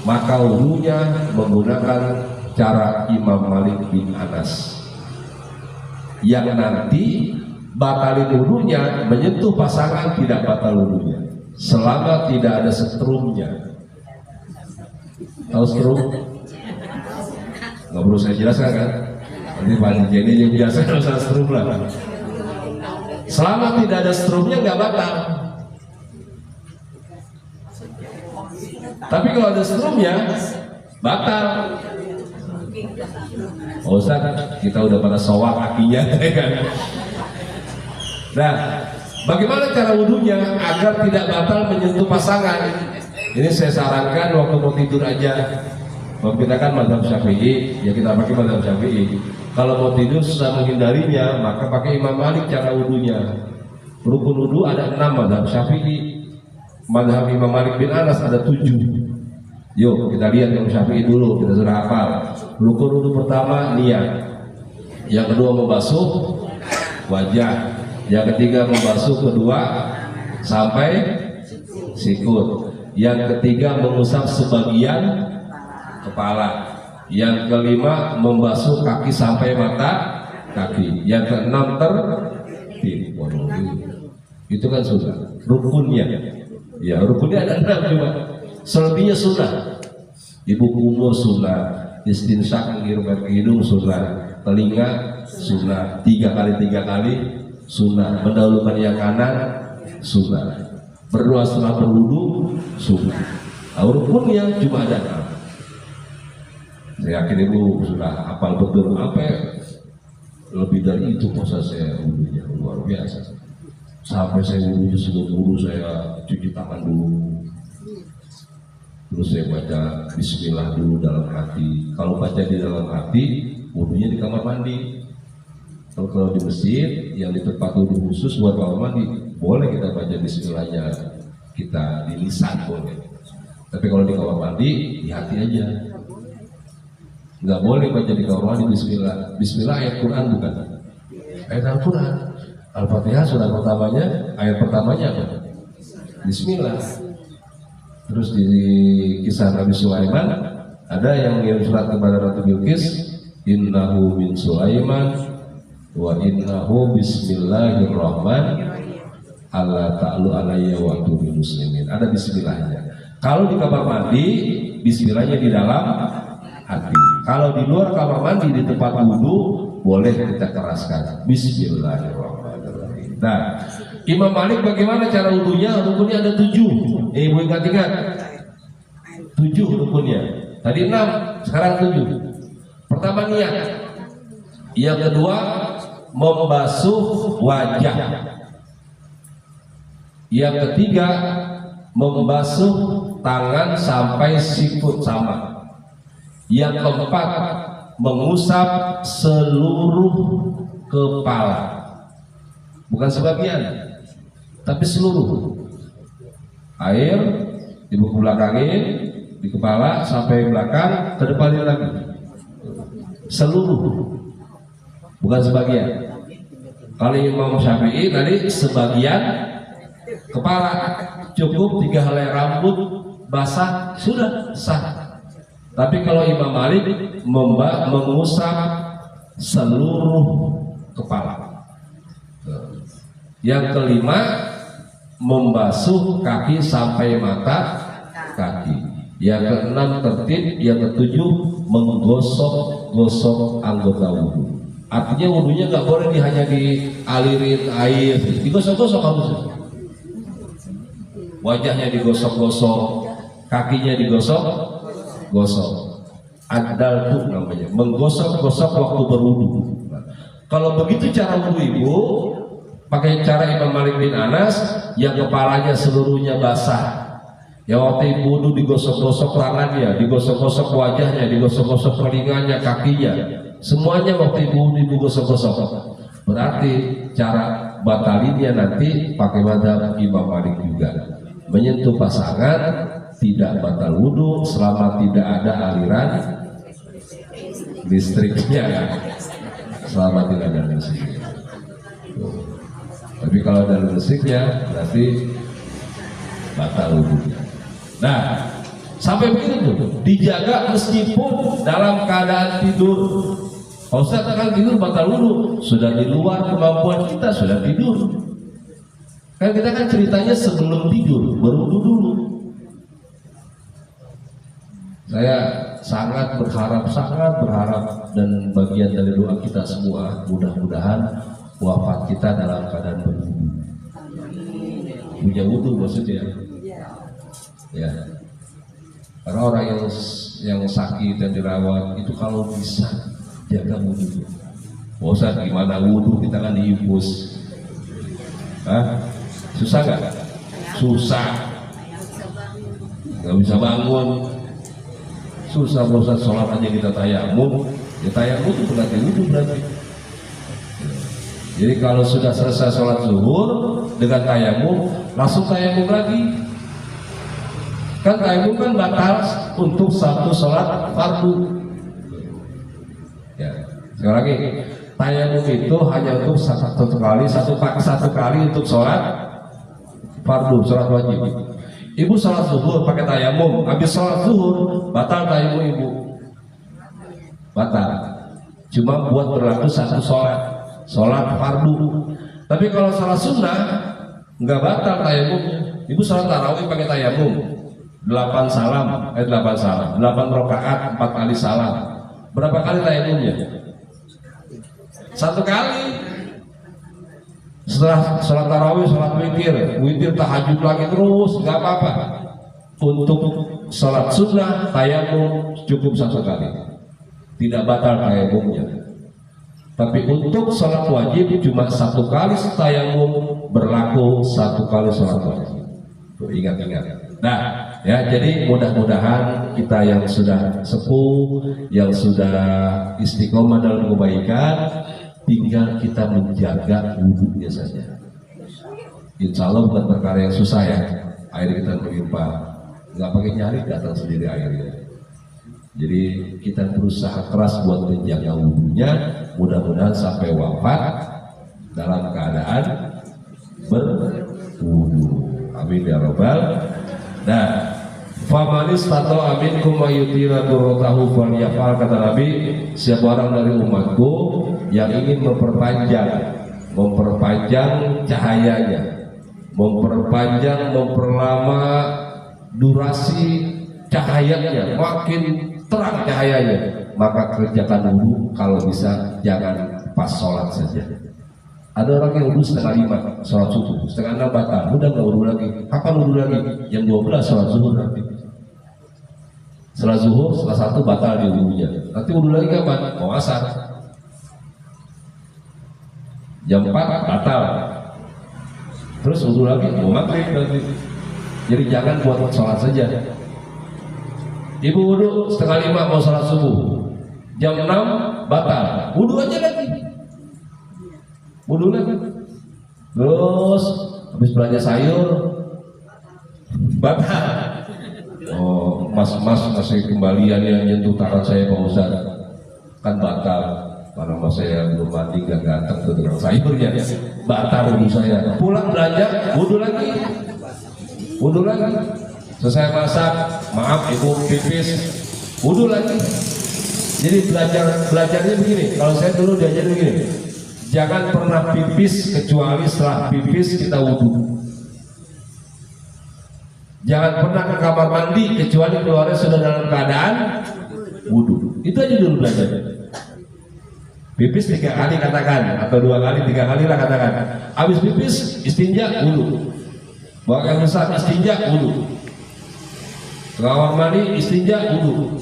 maka wudhunya menggunakan cara Imam Malik bin Anas, yang nanti batalin wudhunya menyentuh pasangan tidak batal wudhunya selama tidak ada setrumnya. Tahu strum? Nggak perlu saya jelaskan kan? Nanti Pak Jenny yang biasa usah strum lah. Selama tidak ada strumnya nggak batal. Tapi kalau ada strumnya batal. Oh Ustaz, kita udah pada sowak kakinya kan? Nah, bagaimana cara wudhunya agar tidak batal menyentuh pasangan? Ini saya sarankan waktu mau tidur aja. Kalau kita kan madzhab Syafi'i, ya kita pakai madzhab Syafi'i. Kalau mau tidur susah menghindarinya, maka pakai Imam Malik cara wudhunya. Rukun wudhu ada 6 madzhab Syafi'i. Madzhab Imam Malik bin Anas ada 7. Yuk kita lihat Imam Syafi'i dulu, kita sudah hafal. Rukun wudhu pertama niat. Yang kedua membasuh wajah. Yang ketiga membasuh kedua sampai sikut. Yang ketiga mengusap sebagian kepala. Yang kelima membasuh kaki sampai mata kaki. Yang keenam tertib. Itu kan sunnah. Rukunnya, ya rukunnya ada 6 cuma. Selebihnya sunnah. Ibu kumur sunnah, istinsyak menghirupkan hidung sunnah, telinga sunnah, 3 kali sunnah, mendahulukan yang kanan sunnah, berdoa setelah berwudu sunnah. Rukunnya cuma ada 6. Saya yakin ibu sudah hafal betul. Apa lebih dari itu proses saya wudhunya luar biasa. Sampai saya wudhunya sebelum wudhu saya cuci tangan dulu, terus saya baca Bismillah dulu dalam hati. Kalau baca di dalam hati, wudhunya di kamar mandi. Kalau di masjid yang di tempat wudhu khusus buat kamar mandi, boleh kita baca Bismillahnya, kita di lisan boleh. Tapi kalau di kamar mandi, di hati aja. Nggak boleh baca di kamar mandi Bismillah. Bismillah ayat Quran bukan? Ayat Al-Quran. Al-Fatihah surah pertamanya, ayat pertamanya apa? Bismillah. Terus di kisah Nabi Sulaiman ada yang mengirim surat kepada Ratu Bilqis, innahu min Sulaiman wa innahu bismillahirrahmanirrahim alla ta'lu alayya wa atubu muslimin. Ada bismillahnya. Kalau di kamar mandi, bismillahnya di dalam hati. Kalau di luar kamar mandi di tempat wudhu, boleh kita keraskan bismillahirrahmanirrahim. Nah, Imam Malik bagaimana cara wudhunya? Rukunnya ada 7. Ibu ingat-ingat. 7 rukunnya. Tadi 6, sekarang 7. Pertama niat. Yang kedua membasuh wajah. Yang ketiga membasuh tangan sampai sikut sama. Yang keempat mengusap seluruh kepala. Bukan sebagian, tapi seluruh. Air ibu ke belakangin di kepala sampai belakang, ke depannya lagi. Seluruh, bukan sebagian. Kalau Imam Syafi'i tadi sebagian kepala, cukup 3 helai rambut basah sudah sah. Tapi kalau Imam Malik mengusap seluruh kepala. Yang kelima membasuh kaki sampai mata kaki. Yang keenam tertib. Yang ketujuh menggosok-gosok anggota wudhu. Artinya wudhunya nggak boleh hanya dialirin air, digosok-gosok harusnya. Wajahnya digosok-gosok, kakinya digosok-gosok. Adal tuh namanya, menggosok-gosok waktu berwudhu. Kalau begitu cara wudhu ibu, pakai cara Imam Malik bin Anas, yang kepalanya seluruhnya basah. Ya waktu ibu wudhu digosok-gosok tangannya, digosok-gosok wajahnya, digosok-gosok telinganya, kakinya, semuanya waktu ibu wudhu digosok-gosok. Berarti cara batalinnya nanti pakai madzhab Imam Malik juga. Menyentuh pasangan tidak batal wudhu selama tidak ada aliran listriknya. Selama tidak ada listriknya. Tapi kalau ada listriknya berarti batal wudhunya. Nah, sampai begitu tuh, dijaga meskipun dalam keadaan tidur. Kalau Ustaz akan tidur batal wudhu, sudah di luar kemampuan kita, sudah tidur. Kan kita kan ceritanya sebelum tidur, berwudhu dulu. Saya sangat berharap dan bagian dari doa kita semua, mudah-mudahan wafat kita dalam keadaan berwudhu. Punya wudhu maksudnya. Ya, karena orang yang sakit dan dirawat itu kalau bisa jaga wudhu. Bosan gimana wudhu kita kan diinfus. Susah nggak? Susah. Nggak bisa bangun. Susah bosan sholat aja kita tayamum. Ya tayamum itu berarti wudhu berarti. Jadi kalau sudah selesai sholat zuhur dengan tayamum, langsung tayamum lagi. Kan tayamum kan batal untuk satu sholat fardu. Ya, sekali lagi, tayamum itu hanya untuk satu kali untuk sholat fardu, sholat wajib. Ibu sholat zuhur pakai tayamum, habis sholat zuhur batal tayamum ibu, batal. Cuma buat berlaku satu sholat fardu. Tapi kalau sholat sunnah nggak batal tayamumnya. Ibu sholat tarawih pakai tayamum. 8 rakaat 4 kali salam. Berapa kali tayamumnya? 1 kali. Setelah sholat tarawih, sholat witir tahajud lagi terus, nggak apa-apa. Untuk sholat sunnah tayamum cukup 1 kali, tidak batal tayamumnya. Tapi untuk sholat wajib cuma 1 kali tayamum, berlaku 1 kali sholat wajib. Ingat-ingat. Nah, ya jadi mudah-mudahan kita yang sudah sepuh, yang sudah istiqomah dalam kebaikan, tinggal kita menjaga wudhunya saja. Insya Allah bukan perkara yang susah ya. Air kita berlimpah, nggak pakai nyari, datang sendiri airnya. Jadi kita berusaha keras buat menjaga wudhunya, mudah-mudahan sampai wafat dalam keadaan berwudhu. Amin ya robbal. Nah, famanis tato amin kumayutira durrotahu falyafal, kata Nabi, siapa orang dari umatku yang ingin memperpanjang cahayanya, memperlama durasi cahayanya, makin terang cahayanya, maka kerjakan wudhu. Kalau bisa jangan pas sholat saja. Ada orang yang wudhu 4:30 sholat subuh, 5:30 batal, udah nggak wudhu lagi. Kapan wudhu lagi? Jam 12 sholat subuh nanti. Setelah zuhur, setelah satu batal di wudhunya. Nanti wudhu lagi kapan? Mau asar. Jam 4 batal. Terus wudhu lagi, mau maghrib nanti. Jadi jangan buat sholat saja. Ibu wudhu setengah 5 mau sholat subuh. Jam 6 batal. Wudhu aja lagi. Wudhu lagi. Terus habis belanja sayur batal. Oh, mas masih kembalian yang nyentuh tangan saya Pak Ustaz, kan batal karena mas saya belum mandi gak ganteng tuh dengan sayurnya, batal wudhu saya. Pulang belanja wudhu lagi, selesai masak, maaf ibu pipis, wudhu lagi. Jadi belajarnya begini, kalau saya dulu diajarin begini, jangan pernah pipis kecuali setelah pipis kita wudhu. Jangan pernah ke kamar mandi kecuali keluarnya sudah dalam keadaan wudhu. Itu aja dulu belajar. Pipis 3 kali katakan, atau 2 kali, 3 kali lah katakan. Habis pipis istinja wudhu. Buang air besar istinja wudhu. Ke kamar mandi istinja wudhu.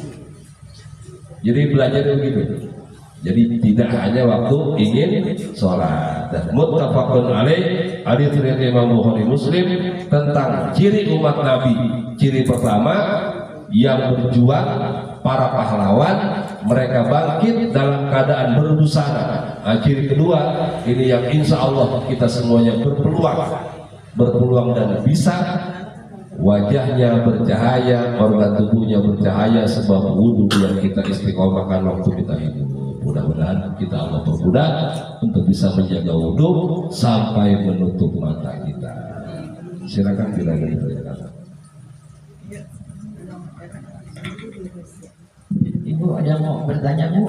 Jadi belajar begitu. Jadi tidak hanya waktu ingin sholat. Dan muttafaqun alaih, hadits riwayat Imam Bukhari Muslim tentang ciri umat Nabi. Ciri pertama, yang berjuang, para pahlawan, mereka bangkit dalam keadaan berbusana. Ciri kedua, ini yang insya Allah kita semuanya berpeluang dan bisa. Wajahnya bercahaya, organ tubuhnya bercahaya sebab wudhu yang kita istiqomahkan waktu kita hidup. Mudah-mudahan kita Allah permudah untuk bisa menjaga wudhu sampai menutup mata kita. Silakan bila ada pertanyaan. Ibu ada yang mau bertanya, Bu?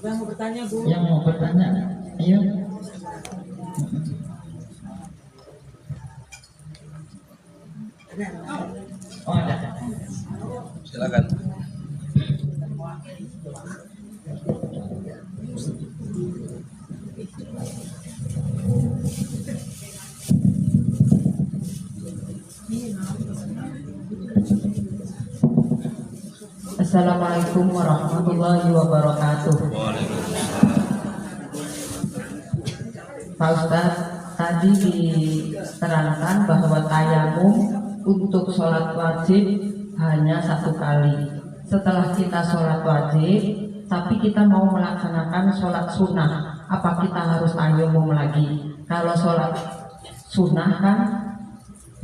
Yang mau bertanya, Bu? Yang mau bertanya, ayo. Oh, ada. Silakan. Assalamualaikum warahmatullahi wabarakatuh. Pak Ustadz, tadi diterangkan bahwa tayamum untuk sholat wajib hanya 1 kali. Setelah kita sholat wajib, tapi kita mau melaksanakan sholat sunnah, apa kita harus tayamum lagi? Kalau sholat sunnah kan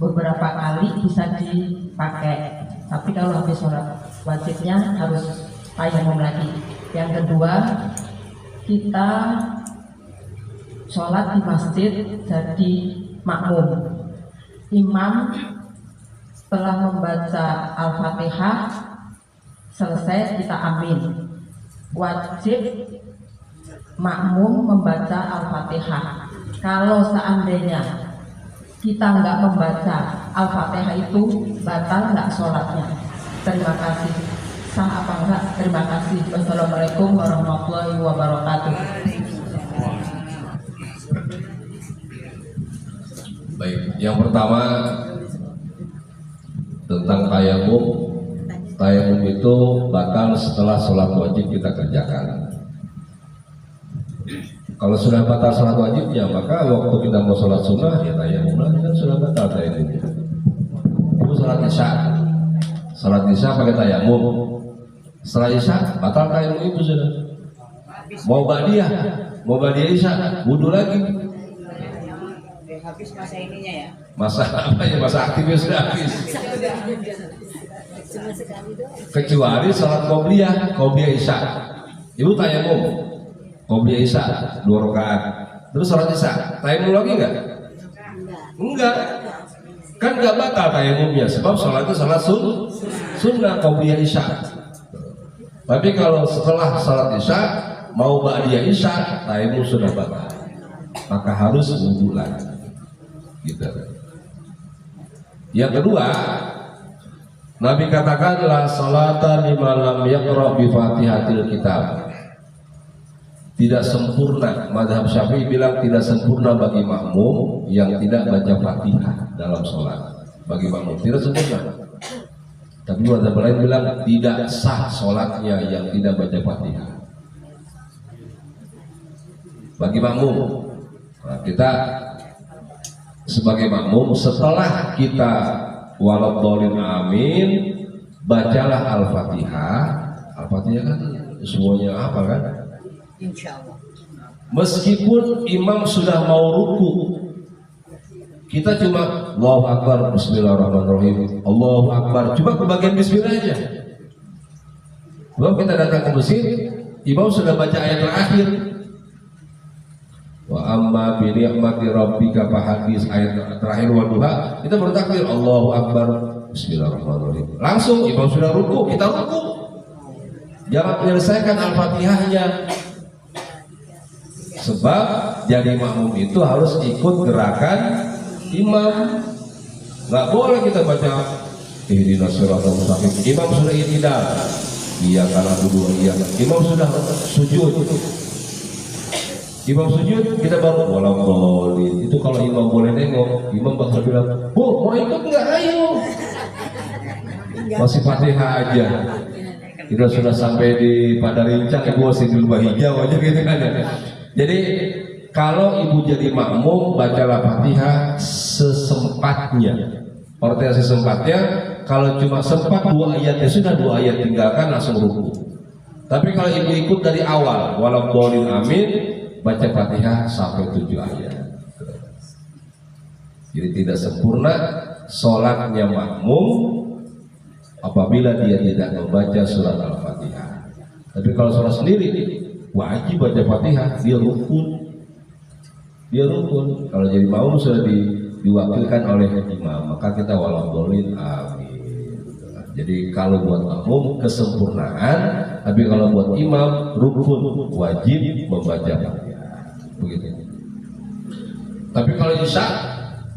beberapa kali bisa dipakai, tapi kalau habis sholat wajibnya harus tayamum lagi. Yang kedua, kita sholat di masjid jadi makmum. Imam setelah membaca Al-Fatihah selesai kita amin. Wajib makmum membaca Al-Fatihah. Kalau seandainya kita nggak membaca Al-Fatihah itu batal nggak sholatnya? Terima kasih. Sah apa enggak? Terima kasih. Wassalamualaikum warahmatullahi wabarakatuh. Baik, yang pertama tentang tayamum. Tayamum itu batal setelah sholat wajib kita kerjakan. Kalau sudah batal sholat wajibnya, maka waktu kita mau sholat sunnah ya tayamum lagi, kan sudah batal tayamumnya. Itu sholat isya pakai tayamum. Setelah isya batal tayamum itu sudah. Mau ba'diyah isya wudhu lagi. Habis masa ininya ya? Masa apa ya? Masa aktifnya sudah habis. Kecuali sholat qobliyah isya. Ibu tayamum qobliyah isya 2 rakaat. Terus sholat isya tayamum lagi enggak? Enggak. Kan enggak batal tayamumnya sebab sholat itu sholat sunnah qobliyah isya. Tapi kalau setelah sholat isya mau ba'diyah isya tayamum sudah batal, maka harus wudhu lagi. Gitu. Yang kedua, Nabi katakan la salata liman lam yaqra bi Fatihatil kitab. tidak sempurna. Mazhab Syafi'i bilang tidak sempurna bagi makmum yang tidak baca Fatihah dalam sholat. Bagi makmum tidak sempurna. Tapi mazhab lain bilang tidak sah sholatnya yang tidak baca Fatihah. Bagi makmum, nah, kita sebagai makmum setelah kita waladhdallin amin, bacalah Al-Fatihah. Al-Fatihah kan semuanya apa kan? Insya Allah. Meskipun imam sudah mau ruku, kita cuma Allahu Akbar, Bismillahirrahmanirrahim, Allahu Akbar, cuma kebagian Bismillah aja. Sebab kita datang ke masjid, imam sudah baca ayat terakhir. Wa amma bi ni'mati rabbika fahadits, ayat terakhir wa duha, kita bertakbir Allahu Akbar, Bismillahirrahmanirrahim. Langsung imam sudah ruku, kita ruku. Jangan menyelesaikan Al-Fatihahnya. Sebab jadi makmum itu harus ikut gerakan imam. Nggak boleh kita baca ihdinas siratal mustaqim. Imam sudah i'tidal. Iya karena dua iya. Imam sudah sujud. Imam sujud kita baru waladhdallin. Itu kalau imam boleh nengok, imam bakal bilang, "Bu, mau ikut nggak? Ayo." Masih Fatihah aja. Kita sudah sampai di Padarincang, ibu masih di Lubah Hijau aja gitu kan ya. Jadi kalau ibu jadi makmum, bacalah Fatihah sesempatnya. Artinya sesempatnya, kalau cuma sempat 2 ayat ya sudah 2 ayat tinggalkan langsung ruku. Tapi kalau ibu ikut dari awal, waladhdallin amin, baca Fatihah sampai 7 ayat. Jadi tidak sempurna sholatnya makmum apabila dia tidak membaca surat Al-Fatihah. Tapi kalau sholat sendiri wajib baca Fatihah, dia rukun. Kalau jadi makmum sudah diwakilkan oleh imam, maka kita waladhdallin amin. Jadi kalau buat makmum kesempurnaan, tapi kalau buat imam rukun, wajib membaca Fatihah. Begitu. Tapi kalau isya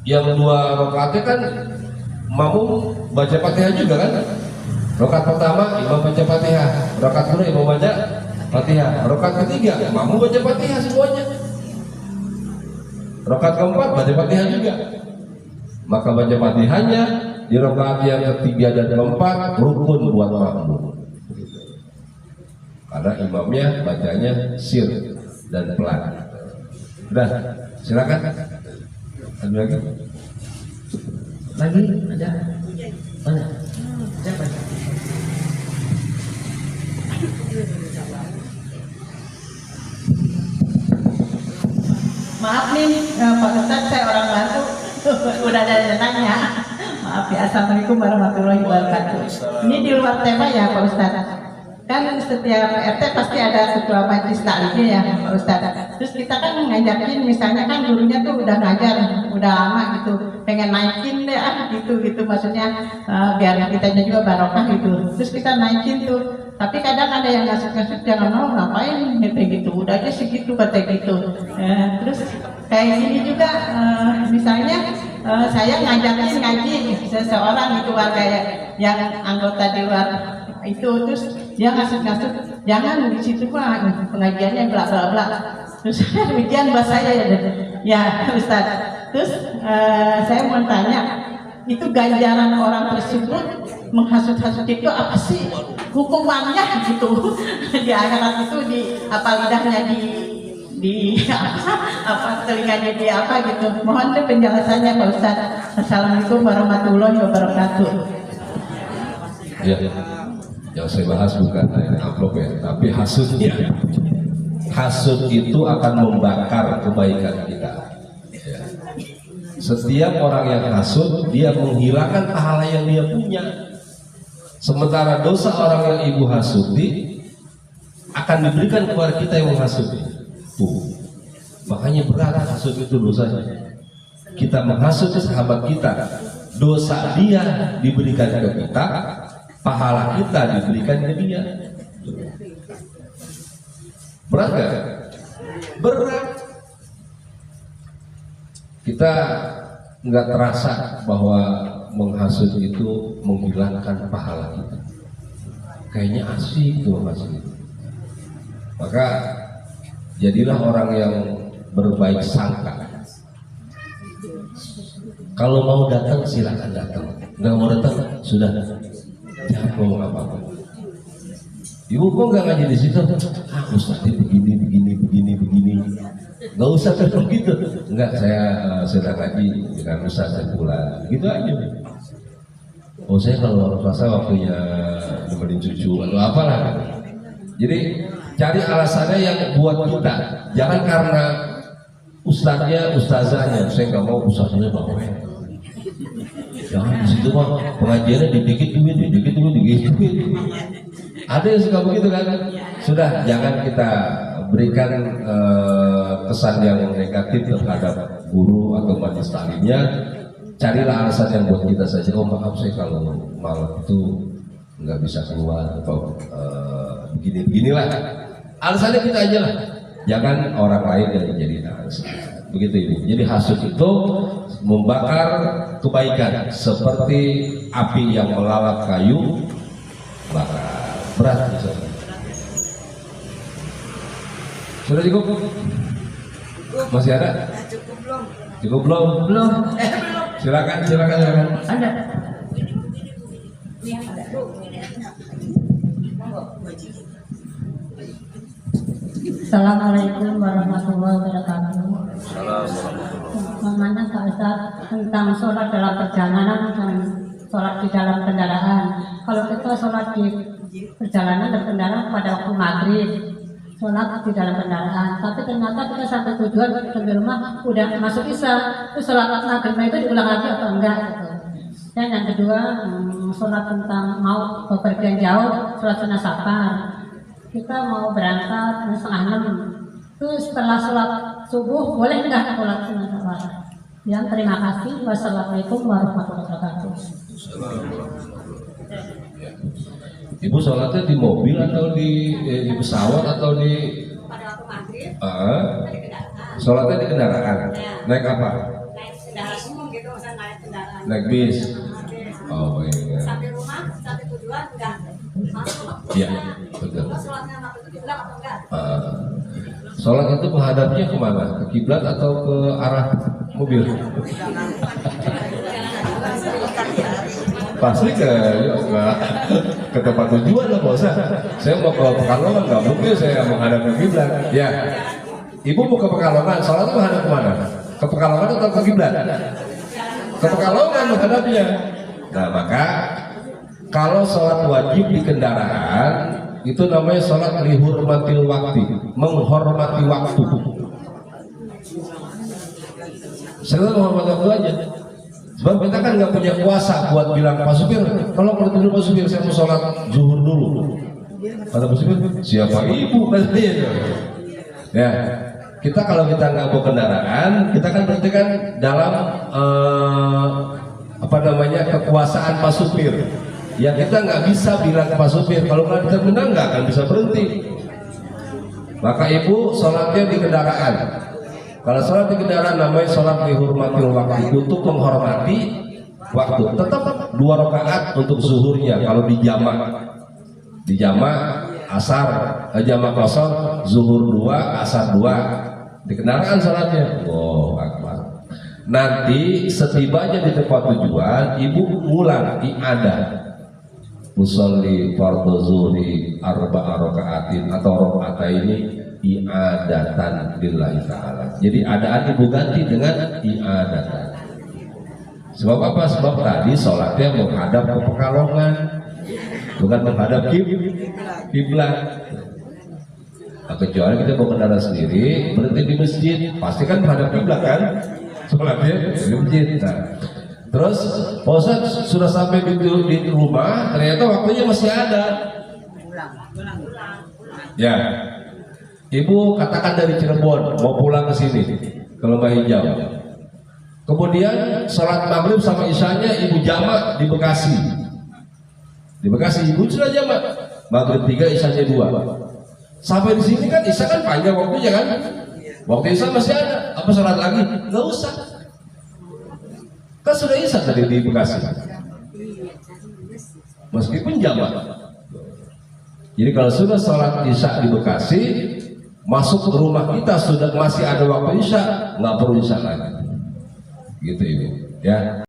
yang 2 rakaatnya kan makmum baca Fatihah juga kan? Rakaat pertama imam baca Fatihah, rakaat kedua imam baca Fatihah, rakaat ketiga makmum baca Fatihah semuanya. Rakaat keempat baca Fatihah juga. Maka baca Fatihahnya di rakaat yang ketiga dan keempat rukun buat makmum. Karena imamnya bacanya sir dan pelan. Udah, silakan. Ada lagi? Lagi ada mana? Siapa? Maaf nih Pak Ustadz, saya orang baru. Udah ada yang nanya. Maaf ya, Assalamualaikum warahmatullahi wabarakatuh. Ini di luar tema ya Pak Ustadz. Kan setiap RT pasti ada ketua majelis taklim ya Pak Ustadz. Terus kita kan ngajakin, misalnya kan gurunya tuh udah ngajar, udah lama gitu, pengen naikin deh gitu maksudnya biar kitanya juga barokah gitu. Terus kita naikin tuh, tapi kadang ada yang ngasut-ngasut, jangan mau ngapain gitu, udah aja segitu kata gitu. Terus kayak gini juga, misalnya saya ngajakin ngaji seseorang gitu, warga yang anggota di luar itu, terus dia ngasut-ngasut, jangan di situ mah pengajiannya bla bla bla. Terus ujian bahasa saya ya Ustaz. Terus saya mau tanya, itu ganjaran orang tersebut menghasut-hasut itu apa sih hukumannya gitu? Di akhirat itu di apa lidahnya di apa telinganya di apa gitu. Mohon deh penjelasannya Pak Ustaz. Assalamualaikum warahmatullahi wabarakatuh. Ya. Yang saya bahas bukan amplop ya, tapi hasutnya. Hasut itu akan membakar kebaikan kita. Ya. Setiap orang yang hasut, dia menghilangkan pahala yang dia punya. Sementara dosa orang yang ibu hasuti akan diberikan kepada kita yang menghasuti. Tuh. Makanya berat hasut itu dosanya. Kita menghasut sahabat kita, dosa dia diberikan ke kita, pahala kita diberikan ke dia. Berat gak? Berat. Kita nggak terasa bahwa menghasut itu menghilangkan pahala kita. Kayaknya asik tuh menghasut. Maka jadilah orang yang berbaik sangka. Kalau mau datang silakan datang, nggak mau datang sudah jangan ngomong apa-apa. Ibu kok nggak ngaji di situ? Ah Ustaz begini, nggak usah terus gitu. Enggak, saya sedang ngaji dengan Ustaz saya pulang, gitu aja. Oh saya kalau puasa waktunya nemenin cucu atau apalah. Jadi cari alasannya yang buat kita, jangan karena ustaznya, ustazahnya. Saya nggak mau ustaznya bawel. Jangan di situ mah pengajiannya dikit duit. Ada yang suka begitu kan? Sudah, jangan kita berikan kesan yang negatif terhadap guru atau majelis taklimnya. Carilah alasan yang buat kita saja. Oh maaf saya kalau malam itu nggak bisa keluar atau beginilah. Alasannya kita aja lah. Jangan orang lain yang jadi alasan. Begitu ini. Jadi hasud itu membakar kebaikan seperti api yang melalap kayu bakar. Berat misalnya. Sudah cukup? Masih ada? Cukup belum? Belum. Silakan. Ada. Assalamualaikum warahmatullahi wabarakatuh. Bagaimana Pak Ustaz tentang sholat dalam perjalanan dan sholat di dalam kendaraan? Kalau kita sholat di perjalanan dan kendaraan pada waktu maghrib, sholat di dalam kendaraan, tapi ternyata kita sampai tujuan di rumah udah masuk isya, itu sholat maghrib itu diulang lagi atau enggak gitu. Dan yang kedua, sholat tentang mau bepergian jauh, sholat sunnah safar. Kita mau berangkat 5:30, itu setelah sholat subuh boleh nggak sholat sunnah safar? Ya, terima kasih. Wassalamualaikum warahmatullahi wabarakatuh. Ibu sholatnya di mobil atau di pesawat atau di? Pada waktu maghrib, di kendaraan. Sholatnya di kendaraan. Naik apa? Naik kendaraan umum gitu, misalnya naik kendaraan. Naik bis. Habis. Oh iya. Sampai rumah, sampai tujuan enggak. Iya, betul. Terus sholatnya maghrib itu diulang atau enggak? Sholat itu menghadapnya kemana? Ke kiblat atau ke arah mobil? Pasti ke tempat tujuan lah Pak Ustaz. Saya mau ke Pekalongan, nggak mungkin saya menghadap ke kiblat. Ya, ibu mau ke Pekalongan, sholat itu menghadap kemana? Ke Pekalongan atau ke kiblat? Ke Pekalongan menghadapnya. Nah maka kalau sholat wajib di kendaraan itu namanya sholat lihurmatil waktu, menghormati waktu. Saya menghormati waktu aja. Sebab kita kan nggak punya kuasa buat bilang Pak Supir, kalau dulu Pak Supir saya mau sholat zuhur dulu. Kata Pak Supir, siapa ibu katanya. Ya, kita kalau kita nggak bawa kendaraan, kita kan berarti kan dalam kekuasaan Pak Supir. Ya kita nggak bisa bilang ke Pak Supir, kalau nggak kita menang nggak akan bisa berhenti. Maka ibu sholatnya di kendaraan. Kalau sholat di kendaraan namanya sholat lihurmatil waktu, untuk menghormati waktu. Tetap 2 rakaat untuk zuhurnya kalau di jamak asar, jamak kosong, zuhur 2, asar 2. Di kendaraan sholatnya. Wow, akbar. Nanti setibanya di tempat tujuan, ibu ngulang i'adah. Usolli fardhu zuhri 4 rakaatin atau rakaataini i'adatan lillahi ta'ala. Jadi adaan ibu ganti dengan i'adatan. Sebab apa? Sebab tadi sholatnya menghadap ke Pekalongan, bukan menghadap kiblat. Nah, kecuali kita bawa kendaraan sendiri, berhenti di masjid, pasti kan menghadap kiblat kan? Sholatnya di masjid. Nah, terus Pak Ustaz sudah sampai di rumah, ternyata waktunya masih ada. Ya, ibu katakan dari Cirebon mau pulang ke sini ke Lembah Hijau. Kemudian sholat maghrib sama isyanya ibu jamak di Bekasi. Di Bekasi ibu sudah jamak maghrib 3, isyanya 2. Sampai di sini kan isya kan panjang waktunya kan? Waktu isya masih ada. Apa sholat lagi? Nggak usah. Kan sudah isya tadi di Bekasi. Meskipun jamak. Jadi kalau sudah sholat isya di Bekasi, masuk ke rumah kita sudah masih ada waktu isya, nggak perlu isya lagi. Gitu Ibu, ya.